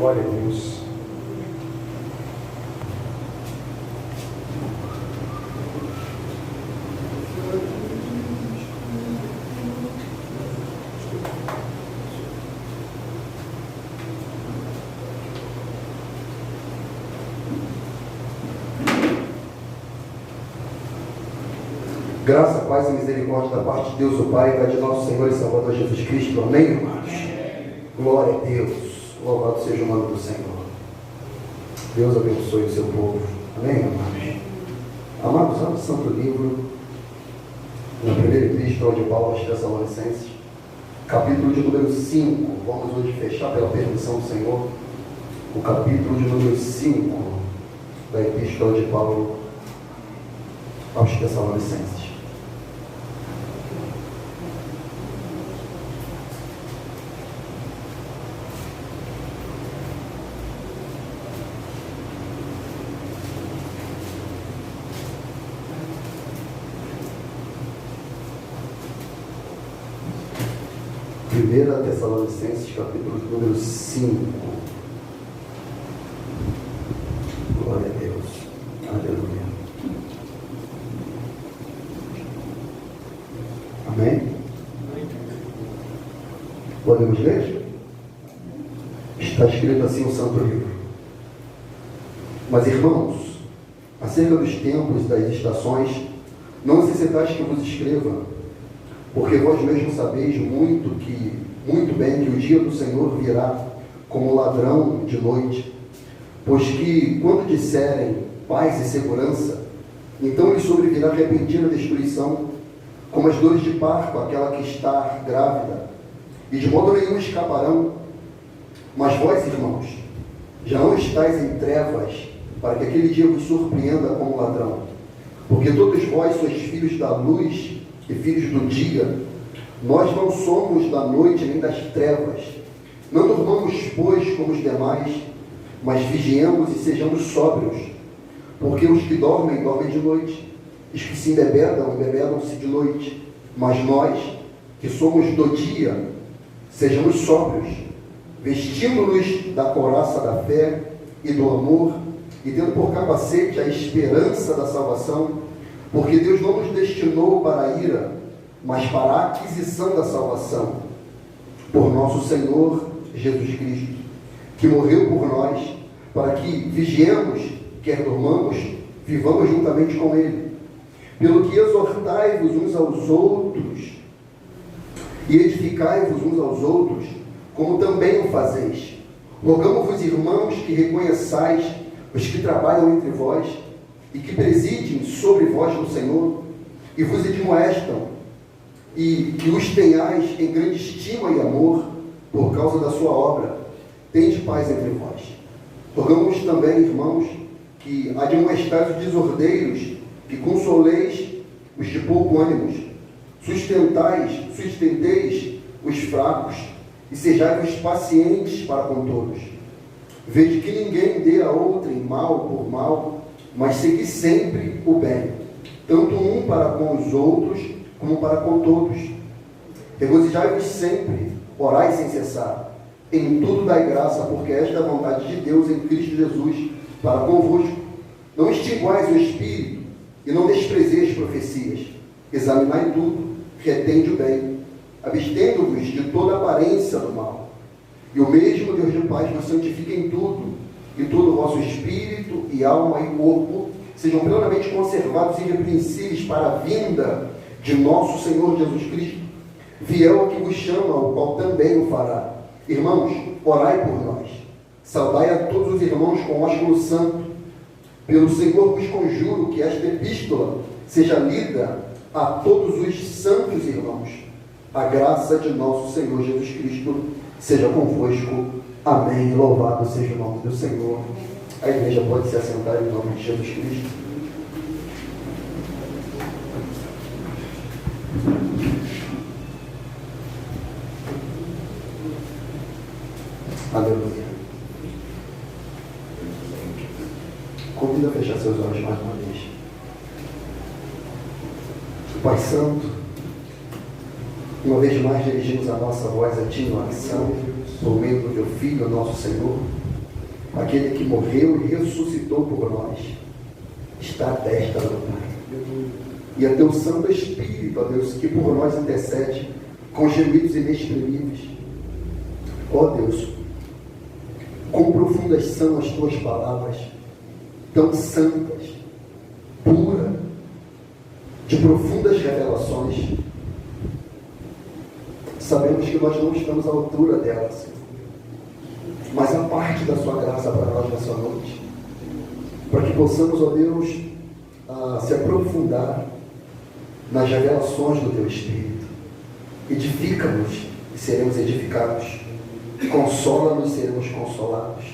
Glória a Deus. Graça, paz e misericórdia da parte de Deus, o Pai, e da de nosso Senhor e Salvador Jesus Cristo. Amém, irmãos? Glória a Deus. Louvado seja o nome do Senhor. Deus abençoe o seu povo. Amém, irmãos? Amados, vamos ao Santo Livro, na primeira epístola de Paulo aos Tessalonicenses, capítulo de número 5. Vamos hoje fechar, pela permissão do Senhor, o capítulo de número 5 da epístola de Paulo aos Tessalonicenses. Primeira Tessalonicenses, capítulo número 5. Glória a Deus. Aleluia. Amém? Podemos ler? Está escrito assim o Santo Livro. Mas, irmãos, acerca dos tempos e das estações, não necessitais que vos escreva, porque vós mesmos sabeis muito bem que o dia do Senhor virá como ladrão de noite. Pois que, quando disserem paz e segurança, então lhes sobrevirá repentina destruição, como as dores de parto, aquela que está grávida, e de modo nenhum escaparão. Mas vós, irmãos, já não estáis em trevas, para que aquele dia vos surpreenda como ladrão. Porque todos vós sois filhos da luz e filhos do dia. Nós não somos da noite nem das trevas. Não dormamos, pois, como os demais, mas vigiemos e sejamos sóbrios. Porque os que dormem, dormem de noite. Os que se embebedam, embebedam-se de noite. Mas nós, que somos do dia, sejamos sóbrios, vestindo-nos da couraça da fé e do amor, e tendo por capacete a esperança da salvação, porque Deus não nos destinou para a ira, mas para a aquisição da salvação, por nosso Senhor Jesus Cristo, que morreu por nós, para que vigiemos, quer dormamos, vivamos juntamente com Ele. Pelo que exortai-vos uns aos outros, e edificai-vos uns aos outros, como também o fazeis. Rogamos-vos, irmãos, que reconheçais os que trabalham entre vós, e que presidem sobre vós no Senhor, e vos admoestam, e que os tenhais em grande estima e amor, por causa da sua obra. Tende paz entre vós. Rogamos também, irmãos, que admoestais os desordeiros, que consoleis os de pouco ânimo, sustenteis os fracos, e sejais pacientes para com todos. Vede que ninguém dê a outrem mal por mal, mas segui sempre o bem, tanto um para com os outros, como para com todos. Regozijai-vos sempre, orai sem cessar. Em tudo dai graça, porque esta é a vontade de Deus em Cristo Jesus para convosco. Não extinguais o Espírito, e não desprezeis profecias. Examinai tudo, retende o bem, abstendo-vos de toda aparência do mal. E o mesmo Deus de paz vos santifique em tudo, e todo o vosso espírito e alma e corpo sejam plenamente conservados e irrepreensíveis para a vinda de nosso Senhor Jesus Cristo, fiel que vos chama, o qual também o fará. Irmãos, orai por nós. Saudai a todos os irmãos com ósculo santo. Pelo Senhor vos conjuro que esta epístola seja lida a todos os santos irmãos. A graça de nosso Senhor Jesus Cristo seja convosco. Amém. Louvado seja o nome do Senhor. A igreja pode se assentar em nome de Jesus Cristo. Aleluia. Convido a fechar seus olhos mais uma vez. Pai Santo, uma vez mais dirigimos a nossa voz a Ti em oração, por meio do Teu Filho, nosso Senhor. aquele que morreu e ressuscitou por nós, está à destra do Pai. E é teu Santo Espírito, ó Deus, que por nós intercede com gemidos inexprimíveis. Ó Deus, quão profundas são as tuas palavras, tão santas, puras, de profundas revelações. Sabemos que nós não estamos à altura delas, mas a parte da sua graça para nós nessa noite, para que possamos, ó Deus, se aprofundar nas revelações do teu Espírito. Edifica-nos e seremos edificados. Consola-nos e seremos consolados.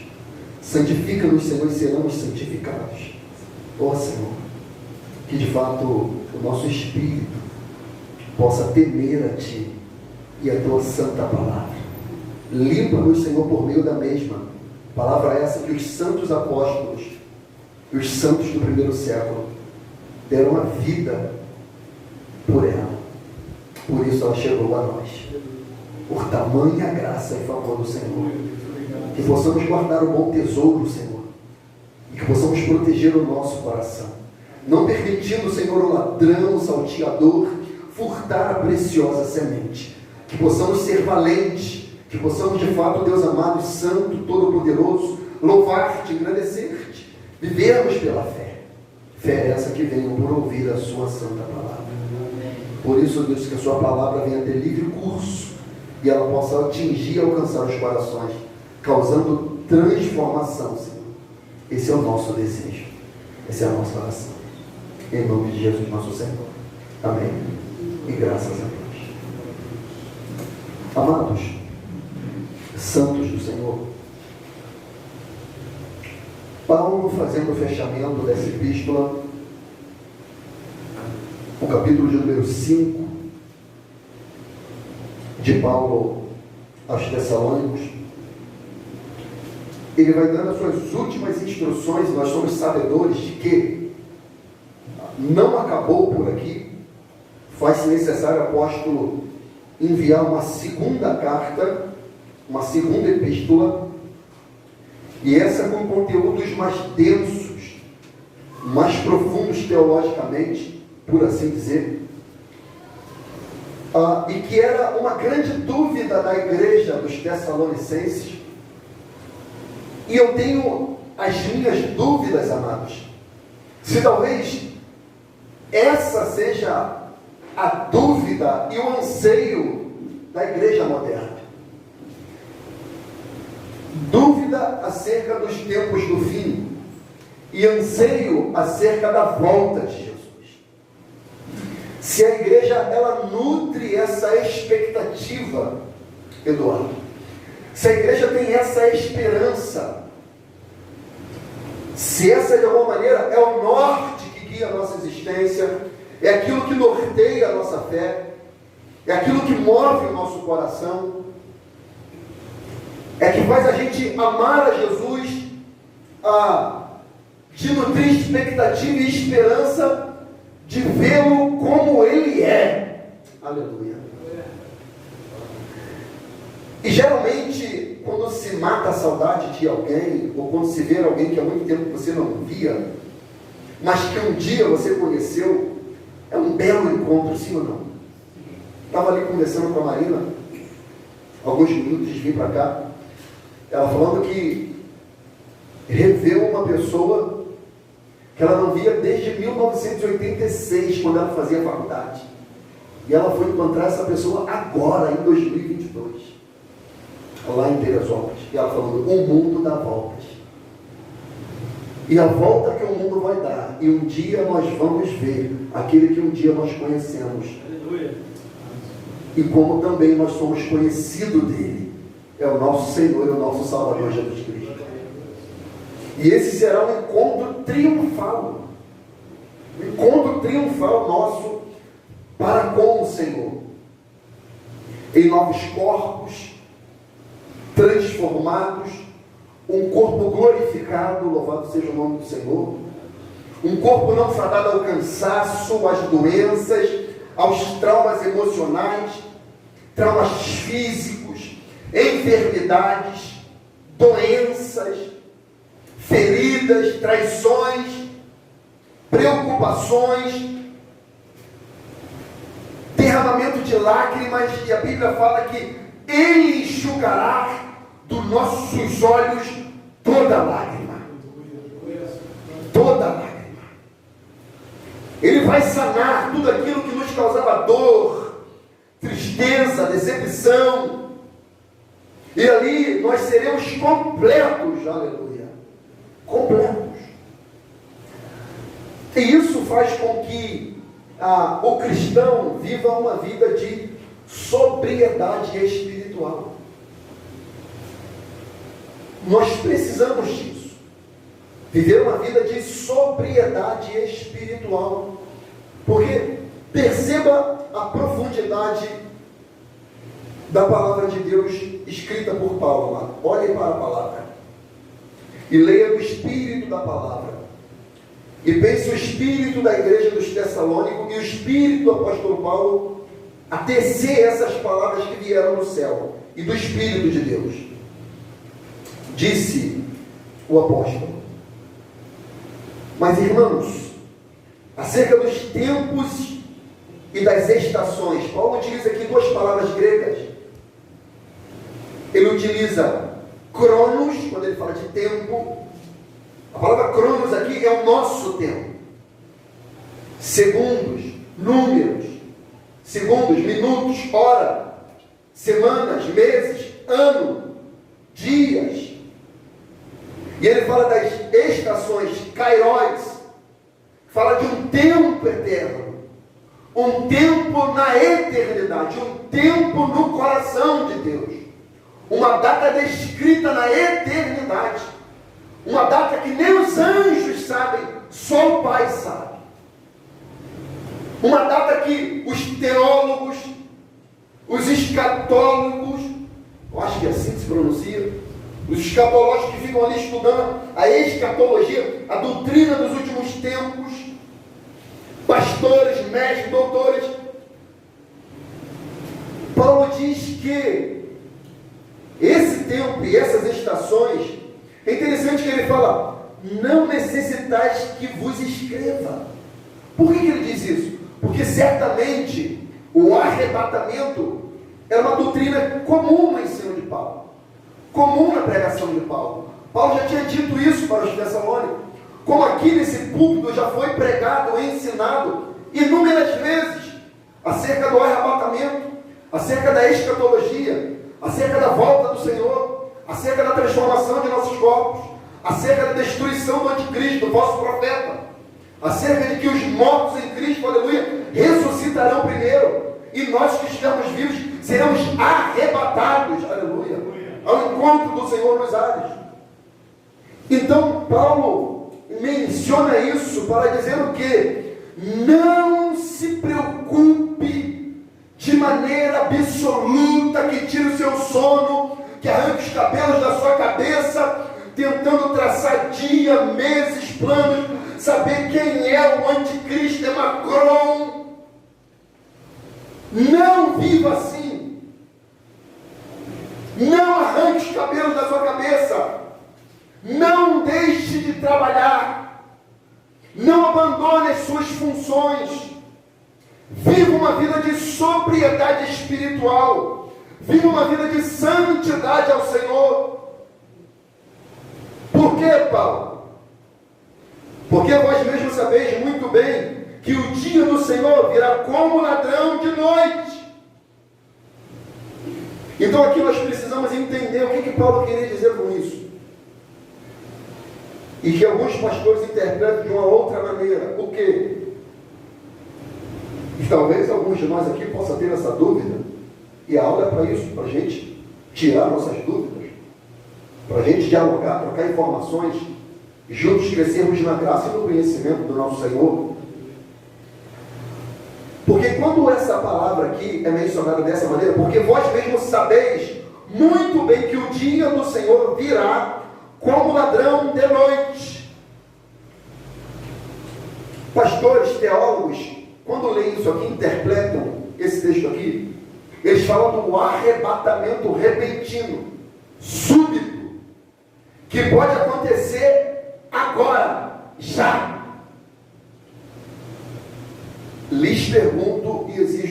Santifica-nos, Senhor, e seremos santificados. Ó Senhor, que de fato o nosso espírito possa temer a Ti e a Tua santa palavra. Limpa-nos, Senhor, por meio da mesma palavra essa que os santos apóstolos e os santos do primeiro século deram a vida por ela. Por isso ela chegou a nós. Por tamanha graça e favor do Senhor. Que possamos guardar o bom tesouro, Senhor. E que possamos proteger o nosso coração. Não permitindo, Senhor, o ladrão, o salteador, furtar a preciosa semente. Que possamos ser valentes. Que possamos, de fato, Deus amado, santo, todo-poderoso, louvar-te, engrandecer-te. Vivermos pela fé. Fé essa que venha por ouvir a sua santa palavra. Por isso, Deus, que a sua palavra venha ter livre curso e ela possa atingir e alcançar os corações, causando transformação, Senhor. Esse é o nosso desejo. Essa é a nossa oração. Em nome de Jesus, nosso Senhor. Amém. E graças a Deus. Amados, santos do Senhor, Paulo, fazendo o fechamento dessa epístola, o capítulo de número 5 de Paulo aos Tessalônicos, ele vai dando as suas últimas instruções. Nós somos sabedores de que não acabou por aqui. Faz-se necessário, apóstolo, enviar uma segunda carta, uma segunda epístola, e essa com conteúdos mais densos, mais profundos teologicamente, por assim dizer, e que era uma grande dúvida da igreja dos Tessalonicenses. E eu tenho as minhas dúvidas, amados, se talvez essa seja a dúvida e o anseio da igreja moderna. Dúvida acerca dos tempos do fim e anseio acerca da volta de Jesus. Se a igreja, ela nutre essa expectativa, Eduardo, se a igreja tem essa esperança, se essa de alguma maneira é o norte que guia a nossa existência, é aquilo que norteia a nossa fé, é aquilo que move o nosso coração, é que faz a gente amar a Jesus, de nutrir expectativa e esperança de vê-lo como Ele é. Aleluia. E geralmente, quando se mata a saudade de alguém, ou quando se vê alguém que há muito tempo você não via, mas que um dia você conheceu, é um belo encontro, sim ou não? Estava ali conversando com a Marina, alguns minutos de vir para cá, ela falando que reveu uma pessoa que ela não via desde 1986, quando ela fazia faculdade. E ela foi encontrar essa pessoa agora, em 2022, lá em Teresópolis. E ela falando, o mundo dá voltas. E a volta que o mundo vai dar, e um dia nós vamos ver aquele que um dia nós conhecemos. Aleluia. E como também nós somos conhecidos dele, é o nosso Senhor e o nosso Salvador Jesus Cristo. E esse será um encontro triunfal. Um encontro triunfal nosso para com o Senhor. Em novos corpos, transformados, um corpo glorificado, louvado seja o nome do Senhor. Um corpo não fadado ao cansaço, às doenças, aos traumas emocionais, traumas físicos, enfermidades, doenças, feridas, traições, preocupações, derramamento de lágrimas, e a Bíblia fala que Ele enxugará dos nossos olhos toda lágrima. Toda lágrima. Ele vai sanar tudo aquilo que nos causava dor, tristeza, decepção. E ali nós seremos completos, aleluia. Completos. E isso faz com que o cristão viva uma vida de sobriedade espiritual. Nós precisamos disso. Viver uma vida de sobriedade espiritual. Porque perceba a profundidade da palavra de Deus escrita por Paulo, amado. Olhe para a palavra e leia o espírito da palavra. E pense o espírito da igreja dos Tessalônicos e o espírito do apóstolo Paulo a tecer essas palavras que vieram do céu e do Espírito de Deus. Disse o apóstolo: mas irmãos, acerca dos tempos e das estações, Paulo utiliza aqui duas palavras gregas. Ele utiliza cronos, quando ele fala de tempo. A palavra cronos aqui é o nosso tempo. Segundos, números, segundos, minutos, hora, semanas, meses, ano, dias. E ele fala das estações, kairos, fala de um tempo eterno, um tempo na eternidade, um tempo no coração de Deus, uma data descrita na eternidade, uma data que nem os anjos sabem, só o Pai sabe. Uma data que os teólogos, os escatólogos, eu acho que é assim que se pronuncia, os escatológicos que ficam ali estudando a escatologia, a doutrina dos últimos tempos, pastores, mestres, doutores, Paulo diz que esse tempo e essas estações, é interessante que ele fala: não necessitais que vos escreva. Por que ele diz isso? Porque certamente o arrebatamento é uma doutrina comum no ensino de Paulo, comum na pregação de Paulo. Paulo já tinha dito isso para os Tessalônicos, como aqui nesse púlpito já foi pregado e ensinado inúmeras vezes acerca do arrebatamento, acerca da escatologia, acerca da volta do Senhor, acerca da transformação de nossos corpos, acerca da destruição do anticristo, do falso profeta, acerca de que os mortos em Cristo, aleluia, ressuscitarão primeiro, e nós que estivermos vivos seremos arrebatados, aleluia, ao encontro do Senhor nos ares. Então Paulo menciona isso para dizer o quê? Não se preocupe de maneira absoluta, que tire o seu sono, que arranque os cabelos da sua cabeça, tentando traçar dia, meses, planos, saber quem é o anticristo, é Macron. Não viva assim. Não arranque os cabelos da sua cabeça. Não deixe de trabalhar. Não abandone as suas funções. Viva uma vida de sobriedade espiritual. Viva uma vida de santidade ao Senhor. Por quê, Paulo? Porque vós mesmos sabeis muito bem que o dia do Senhor virá como ladrão de noite. Então aqui nós precisamos entender o que Paulo queria dizer com isso. E que alguns pastores interpretam de uma outra maneira. O quê? E talvez alguns de nós aqui possam ter essa dúvida. E a aula é para isso, para a gente tirar nossas dúvidas, para a gente dialogar, trocar informações, juntos crescermos na graça e no conhecimento do nosso Senhor. Porque quando essa palavra aqui é mencionada dessa maneira, porque vós mesmos sabeis muito bem que o dia do Senhor virá como ladrão de noite. Pastores, teólogos, quando leem isso aqui, interpretam esse texto aqui, eles falam do arrebatamento repentino, súbito, que pode acontecer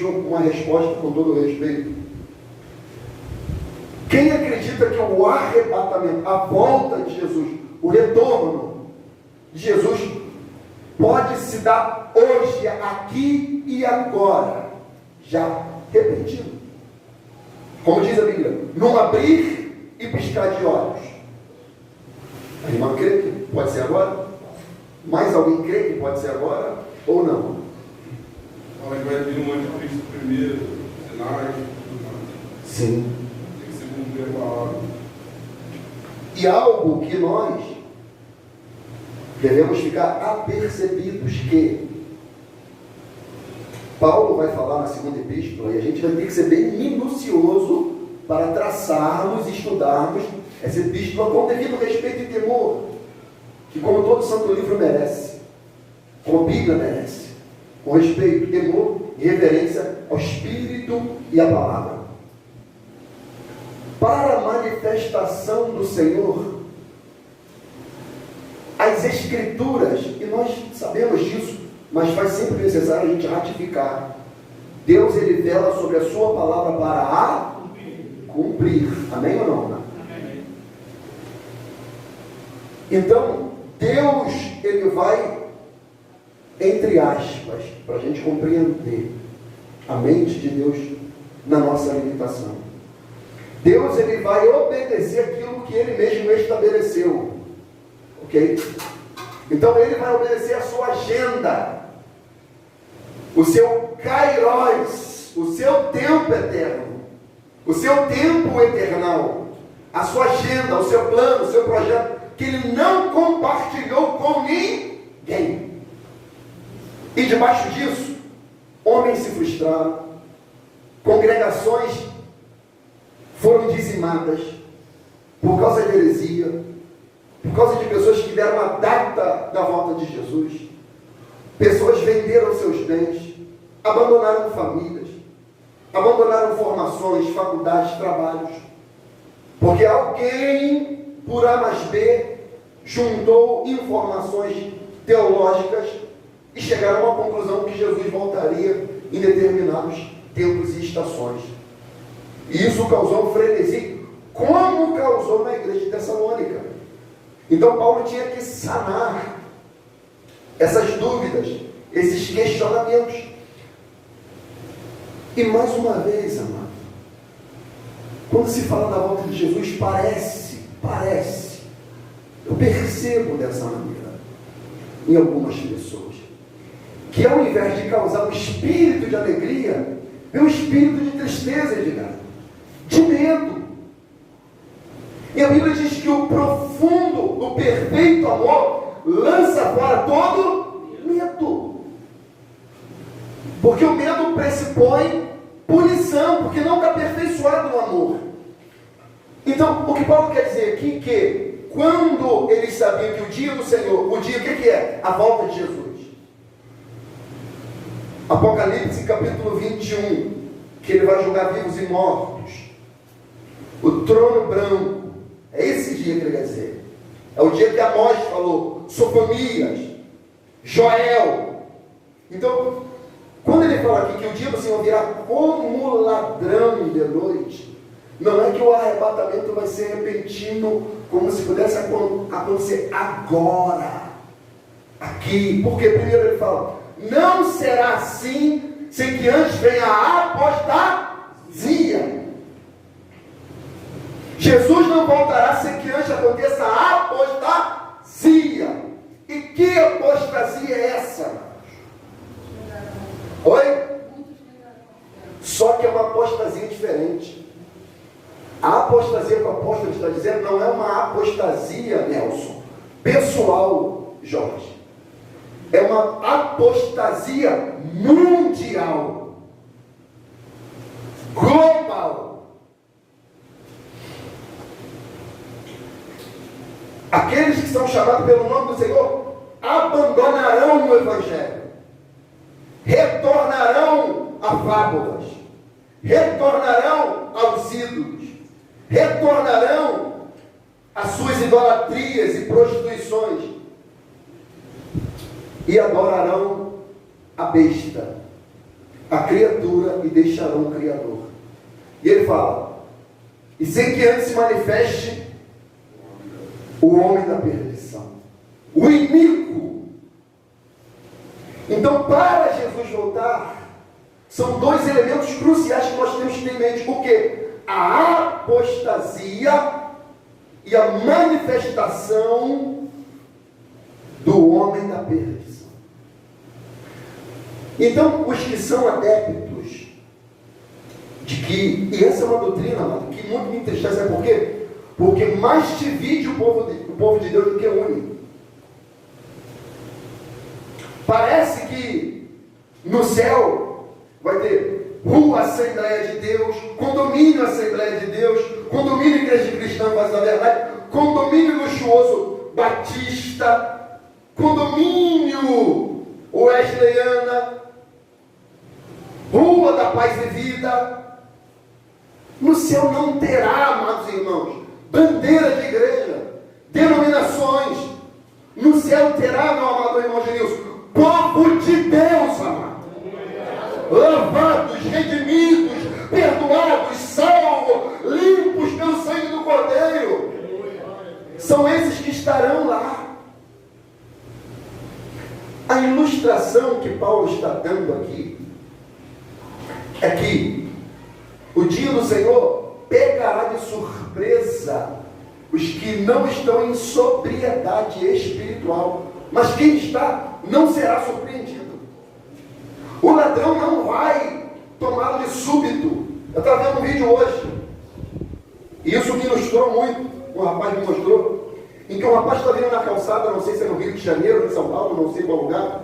uma resposta com todo o respeito. Quem acredita que o arrebatamento, a volta de Jesus, o retorno de Jesus, pode se dar hoje, aqui e agora, já repetido? Como diz a Bíblia, num abrir e piscar de olhos. A irmã crê que pode ser agora? Mais alguém crê que pode ser agora ou não? Fala que vai vir um anticristo primeiro, sinais, tudo mais. Sim. Tem que ser cumprir a palavra. E algo que nós devemos ficar apercebidos que Paulo vai falar na segunda epístola, e a gente vai ter que ser bem minucioso para traçarmos e estudarmos essa epístola com devido respeito e temor, que como todo santo livro merece, como a Bíblia merece, com respeito, temor e reverência ao Espírito e à palavra. Para a manifestação do Senhor, as Escrituras, e nós sabemos disso, mas faz sempre necessário a gente ratificar. Deus, ele vela sobre a sua palavra para a cumprir. Amém ou não? Amém. Então, Deus, ele vai, entre aspas, para a gente compreender a mente de Deus na nossa limitação. Deus, ele vai obedecer aquilo que ele mesmo estabeleceu. Ok? Então ele vai obedecer a sua agenda, o seu kairos, o seu tempo eterno, o seu tempo eternal, a sua agenda, o seu plano, o seu projeto, que ele não compartilhou com ninguém. E debaixo disso, homens se frustraram, congregações foram dizimadas por causa de heresia, por causa de pessoas que deram a data da volta de Jesus. Pessoas venderam seus bens, abandonaram famílias, abandonaram formações, faculdades, trabalhos, porque alguém, por A mais B, juntou informações teológicas e chegaram a uma conclusão que Jesus voltaria em determinados tempos e estações. E isso causou um frenesi, como causou na igreja de Tessalônica. Então Paulo tinha que sanar essas dúvidas, esses questionamentos. E mais uma vez, amado, quando se fala da volta de Jesus, parece, eu percebo dessa maneira, em algumas pessoas, que ao invés de causar um espírito de alegria, vem um espírito de tristeza, de medo. E a Bíblia diz que o profundo, o perfeito amor lança fora todo medo. Porque o medo pressupõe punição, porque não está aperfeiçoado no amor. Então, o que Paulo quer dizer aqui é que quando eles sabiam que o dia do Senhor, o dia, o que é? A volta de Jesus. Apocalipse capítulo 21, que ele vai julgar vivos e mortos. O trono branco. É esse dia que ele quer dizer. É o dia que Amós falou, Sofonias, Joel. Então, quando ele fala aqui que o dia do Senhor virá como ladrão de noite, não é que o arrebatamento vai ser repentino, como se pudesse acontecer agora, aqui. Porque primeiro ele fala, não será assim, sem que antes venha a apostasia. Jesus não voltará sem que antes aconteça a apostasia. E que apostasia é essa? Oi? Só que é uma apostasia diferente. A apostasia que o apóstolo está dizendo não é uma apostasia, Nelson, pessoal, Jorge. É uma apostasia mundial, global. Aqueles que são chamados pelo nome do Senhor abandonarão o Evangelho, retornarão a fábulas, retornarão aos ídolos, retornarão às suas idolatrias e prostituições e adorarão a besta. a criatura e deixarão o Criador. E ele fala, e sem que antes se manifeste o homem da perdição, o iníquo. Então, para Jesus voltar, são dois elementos cruciais que nós temos que ter em mente. O quê? A apostasia e a manifestação do homem da perdição. Então, os que são adeptos de que, e essa é uma doutrina, amado, que muito me entristece, sabe por quê? Porque mais divide o povo de Deus do que une. Parece que no céu vai ter rua Assembleia de Deus, condomínio Assembleia de Deus, condomínio Igreja Cristã Voz da Verdade, condomínio luxuoso Batista, condomínio Wesleyana, Rua da Paz e Vida. No céu não terá, amados irmãos, bandeira de igreja, denominações. No céu terá, meu amado irmão Genilson, povo de Deus, amado. Lavados, redimidos, perdoados, salvos, limpos pelo sangue do Cordeiro. São esses que estarão lá. A ilustração que Paulo está dando aqui é que o dia do Senhor pegará de surpresa os que não estão em sobriedade espiritual. Mas quem está não será surpreendido. O ladrão não vai tomá-lo de súbito. Eu estava vendo um vídeo hoje, e isso me ilustrou muito. Um rapaz me mostrou, em que um rapaz está vindo na calçada, não sei se é no Rio de Janeiro, em São Paulo, não sei qual lugar,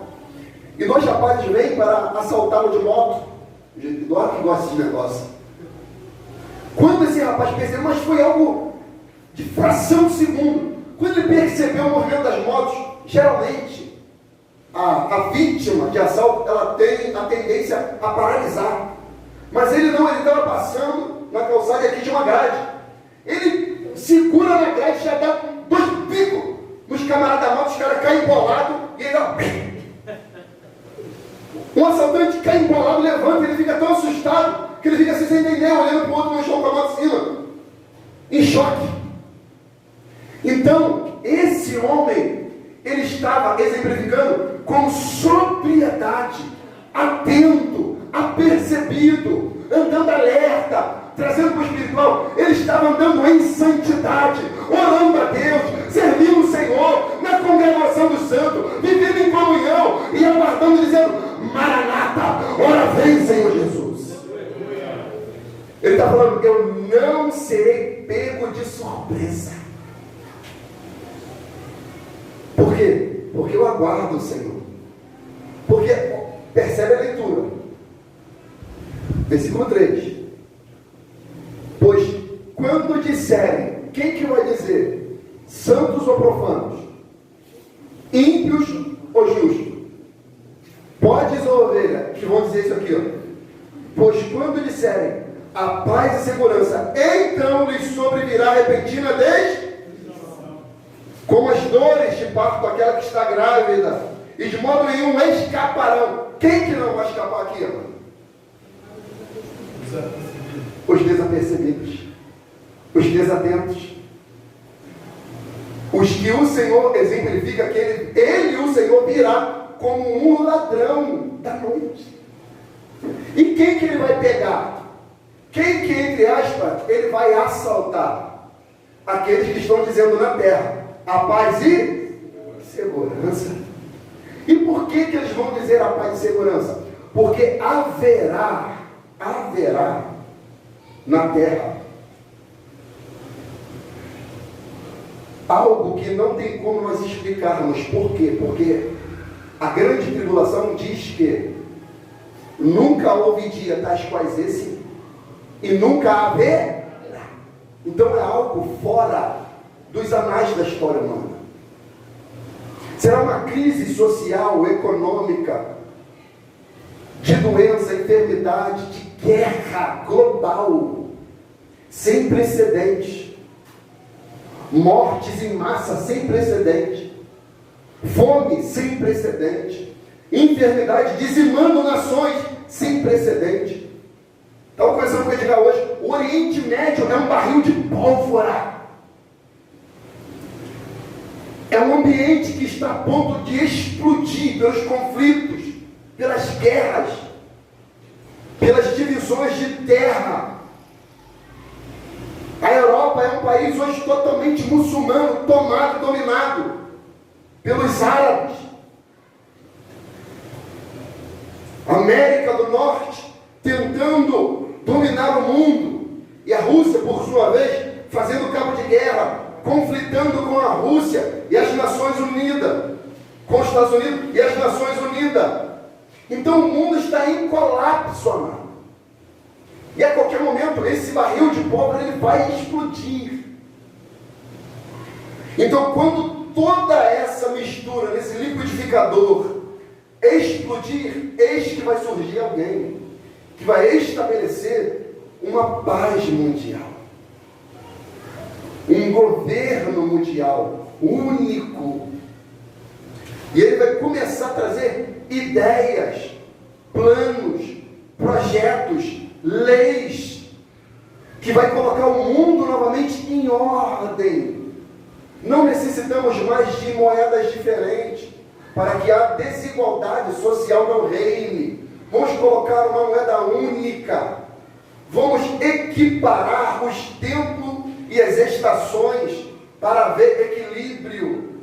e dois rapazes vêm para assaltá-lo de moto. Eduardo que gosta desse negócio. Quando esse rapaz percebeu, mas foi algo de fração de segundo, quando ele percebeu o movimento das motos, geralmente a vítima de assalto, ela tem a tendência a paralisar. Mas ele não, ele estava passando na calçada e aqui tinha uma grade. Ele segura na grade, já dá dois picos nos camaradas da moto, os caras caem embolados e ele dá... Um assaltante cai embolado, levanta, ele fica tão assustado que ele fica assim sem entender, olhando para o outro no chão com a moto em cima, em choque. Então, esse homem, ele estava exemplificando com sobriedade, atento, apercebido, andando alerta, trazendo para o espiritual. Ele estava andando em santidade, orando a Deus, servindo o Senhor, na congregação do santo, vivendo em comunhão e aguardando, dizendo: Maranata, ora vem, Senhor Jesus. Ele está falando: eu não serei pego de surpresa. Por quê? Porque eu aguardo o Senhor. Porque, percebe a leitura. Versículo 3. Pois quando disserem, quem que vai dizer? Santos ou profanos? Ímpios ou justos? Podes ou ovelha? Que vão dizer isso aqui, ó. Pois quando disserem a paz e segurança, então lhes sobrevirá repentina como as dores de parto daquela que está grávida, e de modo nenhum escaparão. Quem que não vai escapar aqui, mano? Os desapercebidos, os desatentos, os que o Senhor exemplifica que ele o Senhor virá como um ladrão da noite. E quem que ele vai pegar? Quem que, entre aspas, ele vai assaltar? Aqueles que estão dizendo na terra a paz e segurança. E por que que eles vão dizer a paz e segurança? Porque haverá na terra algo que não tem como nós explicarmos. Por quê? Porque a grande tribulação diz que nunca houve dia tais quais esse e nunca haverá. Então é algo fora dos anais da história humana. Será uma crise social, econômica, de doença, enfermidade, de guerra global, sem precedentes, mortes em massa sem precedente, fome sem precedente, enfermidade dizimando nações sem precedente. Estava conversando com o Edgar hoje, o Oriente Médio é um barril de pólvora. É um ambiente que está a ponto de explodir pelos conflitos, pelas guerras, pelas divisões de terra. A Europa é um país hoje totalmente muçulmano, tomado, dominado pelos árabes. A América do Norte tentando dominar o mundo, e a Rússia, por sua vez, fazendo cabo de guerra, conflitando com a Rússia e as Nações Unidas, com os Estados Unidos e as Nações Unidas. Então o mundo está em colapso, amado. E a qualquer momento esse barril de pólvora ele vai explodir. Então quando toda essa mistura nesse liquidificador explodir, eis que vai surgir alguém que vai estabelecer uma paz mundial, um governo mundial único, e ele vai começar a trazer ideias, planos, projetos, leis, que vai colocar o mundo novamente em ordem. Não necessitamos mais de moedas diferentes para que a desigualdade social não reine. Vamos colocar uma moeda única. Vamos equiparar os tempos e as estações para haver equilíbrio.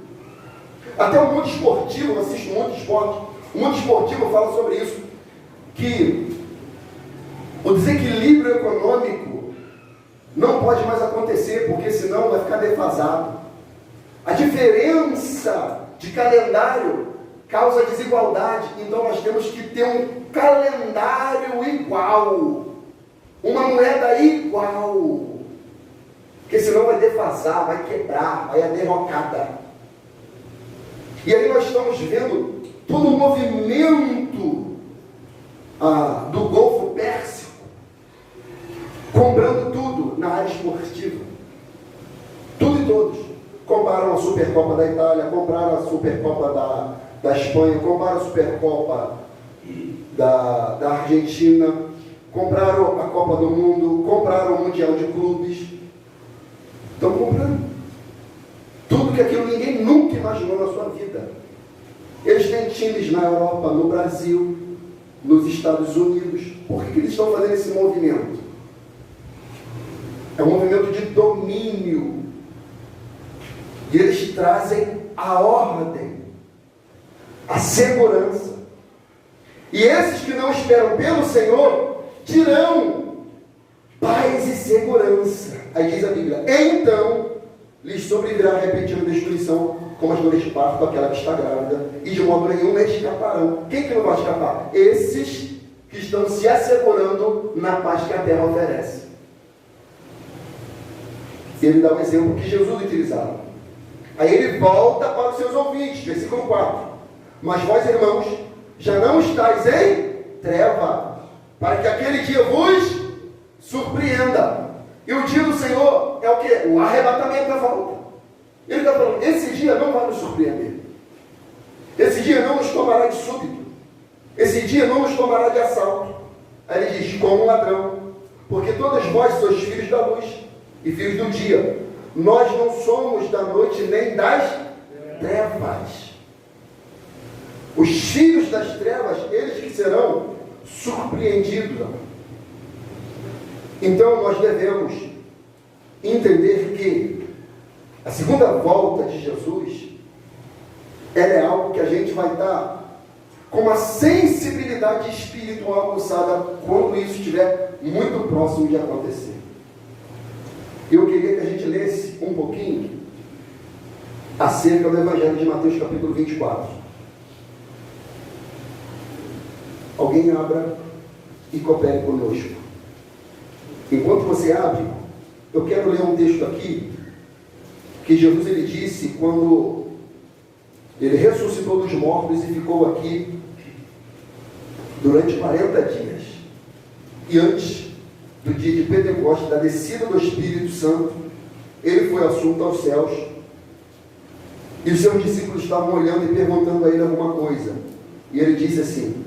Até o mundo esportivo, eu assisto muito esporte, o mundo esportivo fala sobre isso, que o desequilíbrio econômico não pode mais acontecer, porque senão vai ficar defasado. A diferença de calendário causa desigualdade, então nós temos que ter um calendário igual, uma moeda igual, porque senão vai defasar, vai quebrar, vai a derrocada. E aí nós estamos vendo todo o movimento do Golfo Pérsico comprando tudo na área esportiva, tudo e todos. Compraram a Supercopa da Itália, compraram a Supercopa da Espanha, compraram a Supercopa da Argentina, compraram a Copa do Mundo, compraram o Mundial de Clubes. Estão comprando tudo que aquilo ninguém nunca imaginou na sua vida. Eles têm times na Europa, no Brasil, nos Estados Unidos. Por que eles estão fazendo esse movimento? É um movimento de domínio. E eles trazem a ordem, a segurança. E esses que não esperam pelo Senhor dirão paz e segurança. Aí diz a Bíblia: então lhes sobrevirá repentina destruição, como as dores de parto daquela que está grávida, e de modo nenhum escaparão. Quem que não vai escapar? Esses que estão se assegurando na paz que a terra oferece. E ele dá um exemplo que Jesus utilizava. Aí ele volta para os seus ouvintes, versículo 4. Mas vós, irmãos, já não estáis em treva, para que aquele dia vos surpreenda. E o dia do Senhor é o quê? O arrebatamento da volta. Ele está falando, esse dia não vai nos surpreender. Esse dia não nos tomará de súbito. Esse dia não nos tomará de assalto. Aí ele diz, como um ladrão. Porque todos vós sois filhos da luz e filhos do dia. Nós não somos da noite nem das trevas. Os filhos das trevas, eles que serão surpreendidos. Então nós devemos entender que a segunda volta de Jesus, ela é algo que a gente vai estar com uma sensibilidade espiritual aguçada quando isso estiver muito próximo de acontecer. Eu queria que a gente lesse um pouquinho acerca do Evangelho de Mateus, capítulo 24. Alguém abra e coopere conosco. Enquanto você abre, eu quero ler um texto aqui, que Jesus ele disse quando ele ressuscitou dos mortos e ficou aqui durante 40 dias. E antes do dia de Pentecostes, da descida do Espírito Santo, ele foi assunto aos céus, e os seus discípulos estavam olhando e perguntando a ele alguma coisa, e ele disse assim: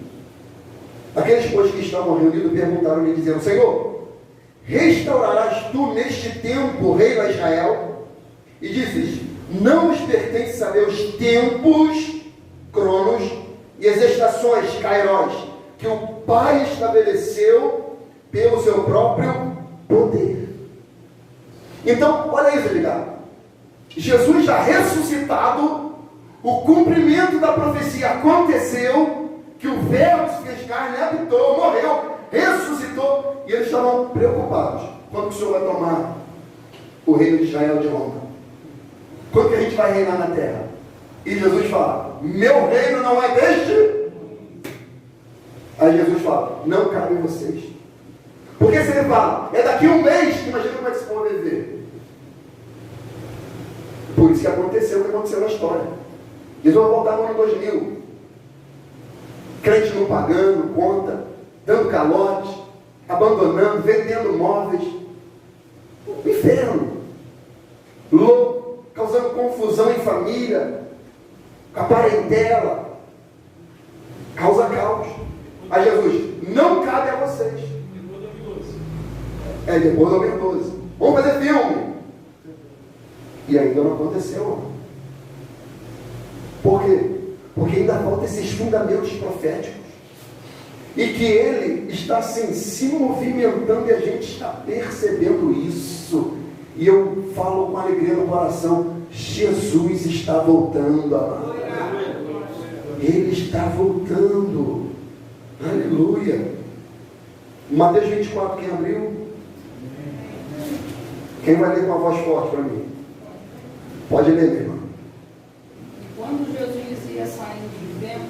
Aqueles, pois, que estavam reunidos perguntaram-lhe, dizendo: Senhor, restaurarás tu neste tempo o reino a Israel? E dizes: não nos pertence saber os tempos, cronos, e as estações, kairos, que o Pai estabeleceu pelo seu próprio poder. Então, olha isso, ligado. Jesus já ressuscitado, o cumprimento da profecia aconteceu, que o Verbo se fez carne, habitou, morreu, ressuscitou, e eles estavam preocupados. Quando que o Senhor vai tomar o reino de Israel de Roma? Quando que a gente vai reinar na terra? E Jesus fala: meu reino não é deste. Aí Jesus fala: não cabe em vocês. Porque se ele fala, é daqui a um mês, imagina como é que se pode viver. Por isso que aconteceu o que aconteceu na história. Eles vão voltar no ano 2000. Crente não pagando conta, dando calote, abandonando, vendendo móveis. Inferno. Louco, causando confusão em família, com a parentela. Causa caos. Aí Jesus: não cabe a vocês. Depois do 2012. Vamos fazer filme. E ainda não aconteceu. Por quê? Porque ainda faltam esses fundamentos proféticos. E que ele está assim, se movimentando, e a gente está percebendo isso. E eu falo com alegria no coração: Jesus está voltando, amado. Ele está voltando. Aleluia. Mateus 24, quem abriu? Quem vai ler com a voz forte para mim? Pode ler, minha irmã. Quando Jesus ia saindo do templo,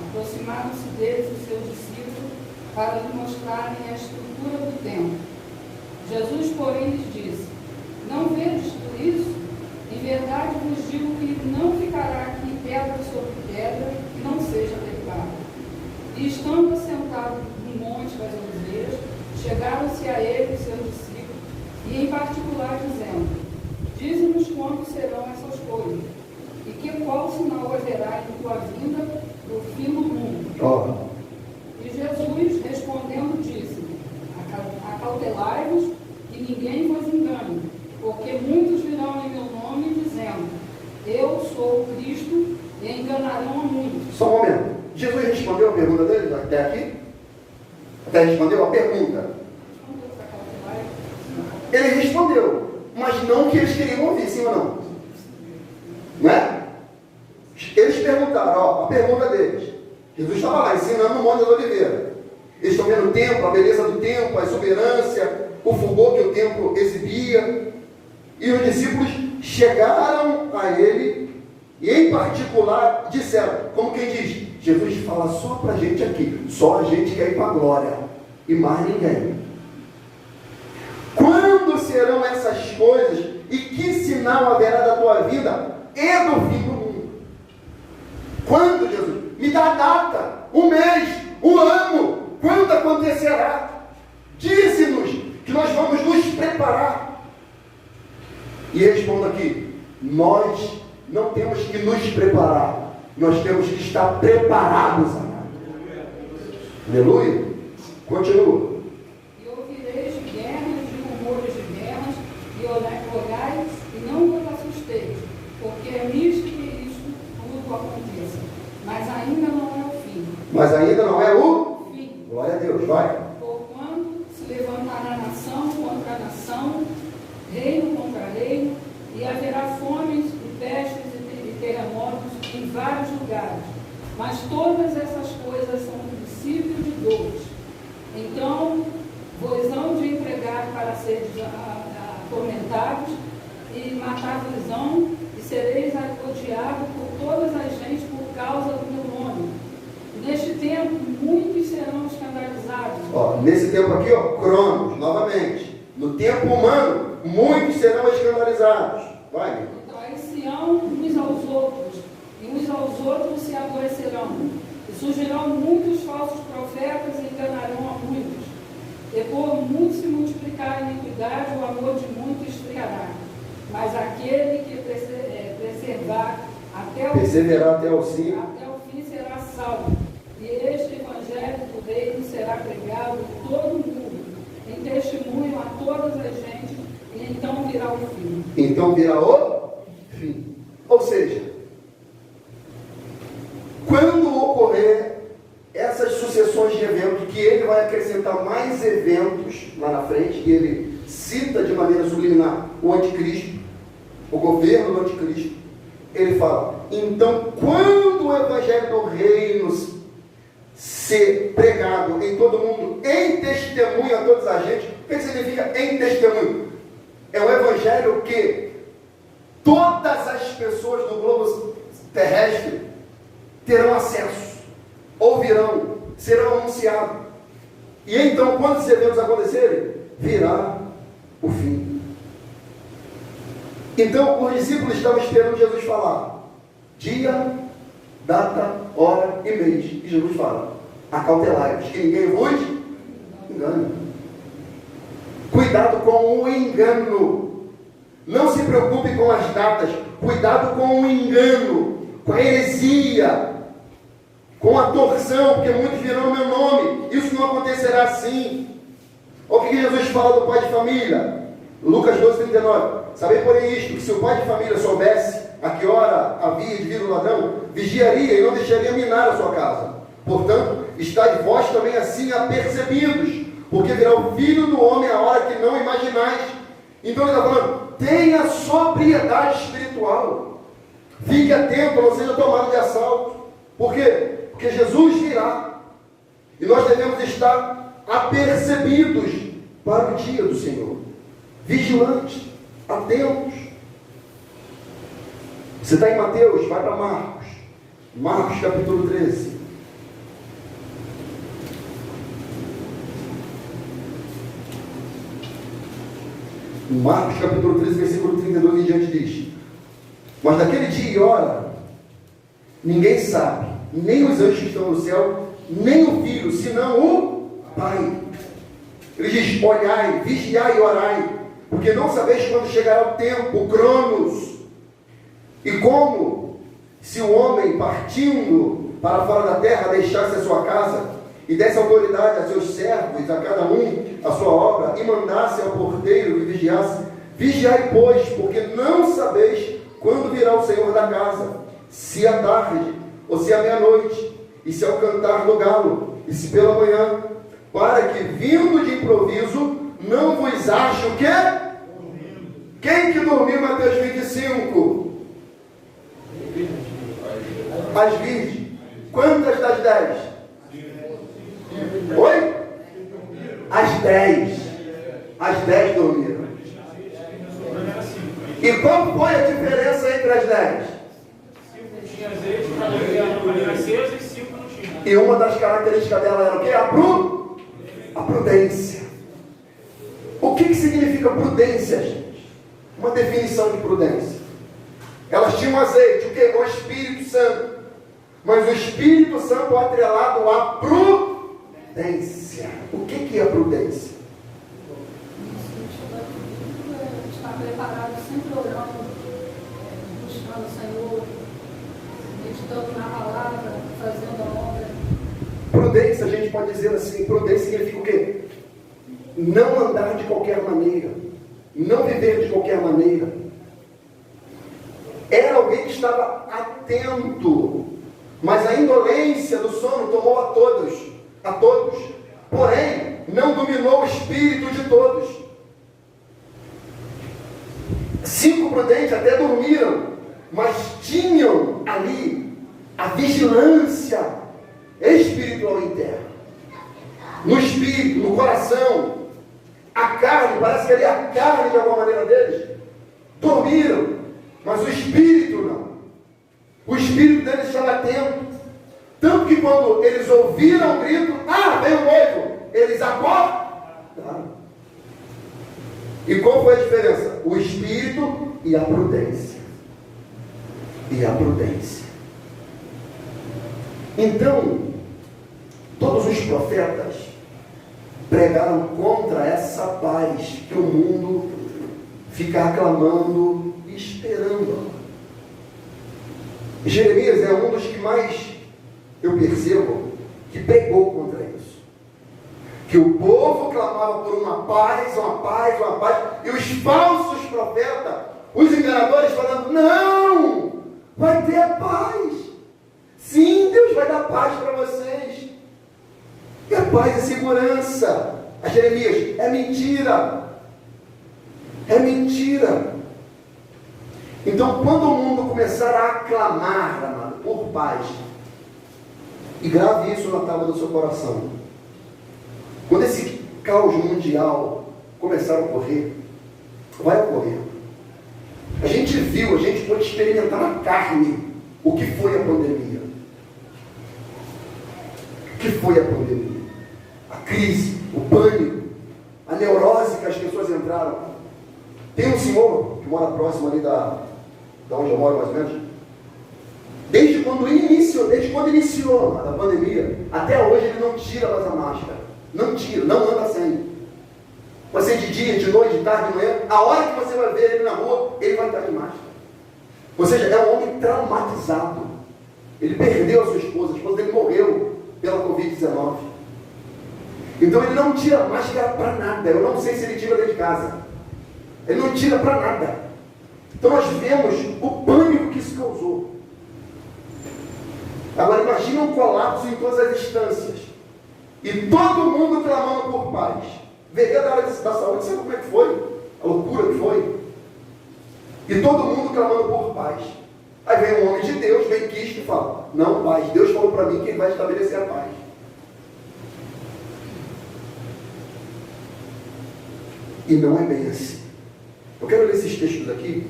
aproximaram-se deles os seus discípulos para lhe mostrarem a estrutura do templo. Jesus, porém, lhes disse: não vedes tudo isso? Em verdade vos digo que não ficará aqui pedra sobre pedra que não seja derribada. E estando assentado no monte das oliveiras, chegaram-se a ele os seus discípulos, e em particular dizendo: dize-nos quando serão essas coisas, e que qual sinal haverá em tua vinda do fim do mundo. E Jesus, respondendo, disse: acautelai-vos, que ninguém vos engane, porque muitos virão em meu nome, dizendo: eu sou o Cristo, e enganarão a muitos. Só um momento. Jesus respondeu a pergunta dele até aqui? Até respondeu a pergunta? Ele respondeu, mas não o que eles queriam ouvir, sim ou não? Não é? Eles perguntaram, a pergunta deles. Jesus estava lá ensinando no Monte das Oliveiras. Eles estão vendo o templo, a beleza do templo, a exuberância, o fulgor que o templo exibia. E os discípulos chegaram a ele e, em particular, disseram, como quem diz: Jesus fala só para a gente aqui, só a gente quer ir para a glória, e mais ninguém. Quando serão essas coisas, e que sinal haverá da tua vida e do fim do mundo? Quando, Jesus? Me dá a data, o mês, o ano, quando acontecerá? Dize-nos que nós vamos nos preparar. E respondo aqui: nós não temos que nos preparar, nós temos que estar preparados, amado. Aleluia. Continua. E ouvireis de guerras, de rumores de guerras, e olhais e não vos assusteis, porque é nisto que isto tudo aconteça. Mas ainda não é o fim. Mas ainda não é o fim. Glória a Deus, vai. Porquanto se levantará nação contra nação, reino contra reino, e haverá fomes e pestes e terremotos em vários lugares. Mas todas essas coisas são um princípio de dores. Então vos hão de entregar para seres atormentados, e matar-vos-ão, e sereis odiados por todas as gentes por causa do meu nome. Neste tempo, muitos serão escandalizados. Nesse tempo aqui, Cronos, novamente. No tempo humano, muitos serão escandalizados. Vai. Trair-se-ão uns aos outros, e uns aos outros se aborrecerão. E surgirão muitos falsos profetas e enganarão a muitos. E por muitos se multiplicar a iniquidade, o amor de muitos esfriará. Mas aquele que perseverar até o fim será salvo. E este evangelho do reino pregá-lo em todo o mundo, em testemunho a todas as gentes, e então virá o fim. Então virá o fim. Ou seja, quando ocorrer essas sucessões de eventos, que ele vai acrescentar mais eventos lá na frente, que ele cita de maneira subliminar o anticristo, o governo do anticristo, ele fala, então quando o evangelho do reino ser pregado em todo mundo, em testemunho a todos a gente, o que significa em testemunho? É um evangelho que todas as pessoas do globo terrestre terão acesso, ouvirão, serão anunciados. E então, quando esses eventos acontecerem, virá o fim. Então, os discípulos estavam esperando Jesus falar dia, data, hora e mês. E Jesus fala, acautelai-vos, que ninguém vos engane. Cuidado com o engano. Não se preocupe com as datas. Cuidado com o engano, com a heresia, com a torção, porque muitos virão o meu nome. Isso não acontecerá assim. Olha o que Jesus fala do pai de família. Lucas 12:39. Sabei, porém, isto, que se o pai de família soubesse a que hora havia de vir o ladrão, vigiaria e não deixaria minar a sua casa. Portanto, estáis vós também assim apercebidos, porque virá o Filho do Homem a hora que não imaginais. Então ele está falando, tenha sobriedade espiritual. Fique atento, não seja tomado de assalto. Por quê? Porque Jesus virá. E nós devemos estar apercebidos para o dia do Senhor. Vigilantes, atentos. Você está em Mateus, vai para Marcos. Marcos capítulo 13. Marcos capítulo 13, versículo 32 em diante diz: mas naquele dia e hora, ninguém sabe, nem os anjos que estão no céu, nem o Filho, senão o Pai. Ele diz, olhai, vigiai e orai, porque não sabeis quando chegará o tempo, o cronos, e como, se o homem partindo para fora da terra, deixasse a sua casa, e desse autoridade a seus servos, a cada um a sua obra, e mandasse ao porteiro que vigiasse, vigiai, pois, porque não sabeis quando virá o Senhor da casa, se à tarde, ou se à meia-noite, e se ao cantar do galo, e se pela manhã, para que, vindo de improviso, não vos ache o quê? Quem que dormiu, Mateus 25? As virgens. Quantas das 10? Oi? As 10. As 10 dormiram. E qual foi a diferença entre as 10? 5 tinha azeite para a acesa e 5 não tinha. E uma das características dela era o quê? A prudência. O que significa prudência, gente? Uma definição de prudência. Elas tinham azeite, o quê? O Espírito Santo. Mas o Espírito Santo atrelado à prudência. O que é a prudência? Estar preparado, sempre orando, buscando o Senhor, meditando na palavra, fazendo a obra. Prudência, a gente pode dizer assim, prudência significa o quê? Não andar de qualquer maneira, não viver de qualquer maneira. Era alguém que estava atento, mas a indolência do sono tomou a todos, porém, não dominou o espírito de todos. 5 prudentes até dormiram, mas tinham ali a vigilância espiritual interna. No espírito, no coração, a carne, parece que ali a carne de alguma maneira deles, dormiram, mas o espírito não. O espírito deles estava atento. Tanto que quando eles ouviram o grito, vem o noivo, eles acordaram. E qual foi a diferença? O espírito e a prudência. Então, todos os profetas pregaram contra essa paz que o mundo fica aclamando e esperando. Jeremias é um dos que mais eu percebo que pregou contra isso. que o povo clamava por uma paz, e os falsos profetas, os enganadores falando, não, vai ter a paz. Sim, Deus vai dar paz para vocês. E a paz e segurança. A Jeremias, é mentira. É mentira. Então, quando o mundo começar a aclamar, amado, por paz, e grave isso na tábua do seu coração, quando esse caos mundial começar a ocorrer, vai ocorrer. A gente viu, a gente pode experimentar na carne o que foi a pandemia. O que foi a pandemia? A crise, o pânico, a neurose que as pessoas entraram. Tem um senhor que mora próximo ali da onde eu moro, mais ou menos. Desde quando iniciou a pandemia, até hoje ele não tira mais a máscara. Não tira, não anda sem. Você de dia, de noite, de tarde, de manhã, a hora que você vai ver ele na rua, ele vai estar de máscara. Ou seja, é um homem traumatizado. Ele perdeu a sua esposa dele morreu pela Covid-19. Então ele não tira a máscara para nada. Eu não sei se ele tira dentro de casa. Ele não tira para nada. Então nós vemos o pânico que isso causou. Agora imagina um colapso em todas as instâncias. E todo mundo clamando por paz. Veio da área da saúde, sabe como é que foi? A loucura que foi. E todo mundo clamando por paz. Aí vem um homem de Deus, vem Cristo e fala, não, paz, Deus falou para mim que ele vai estabelecer a paz. E não é bem assim. Eu quero ler esses textos aqui,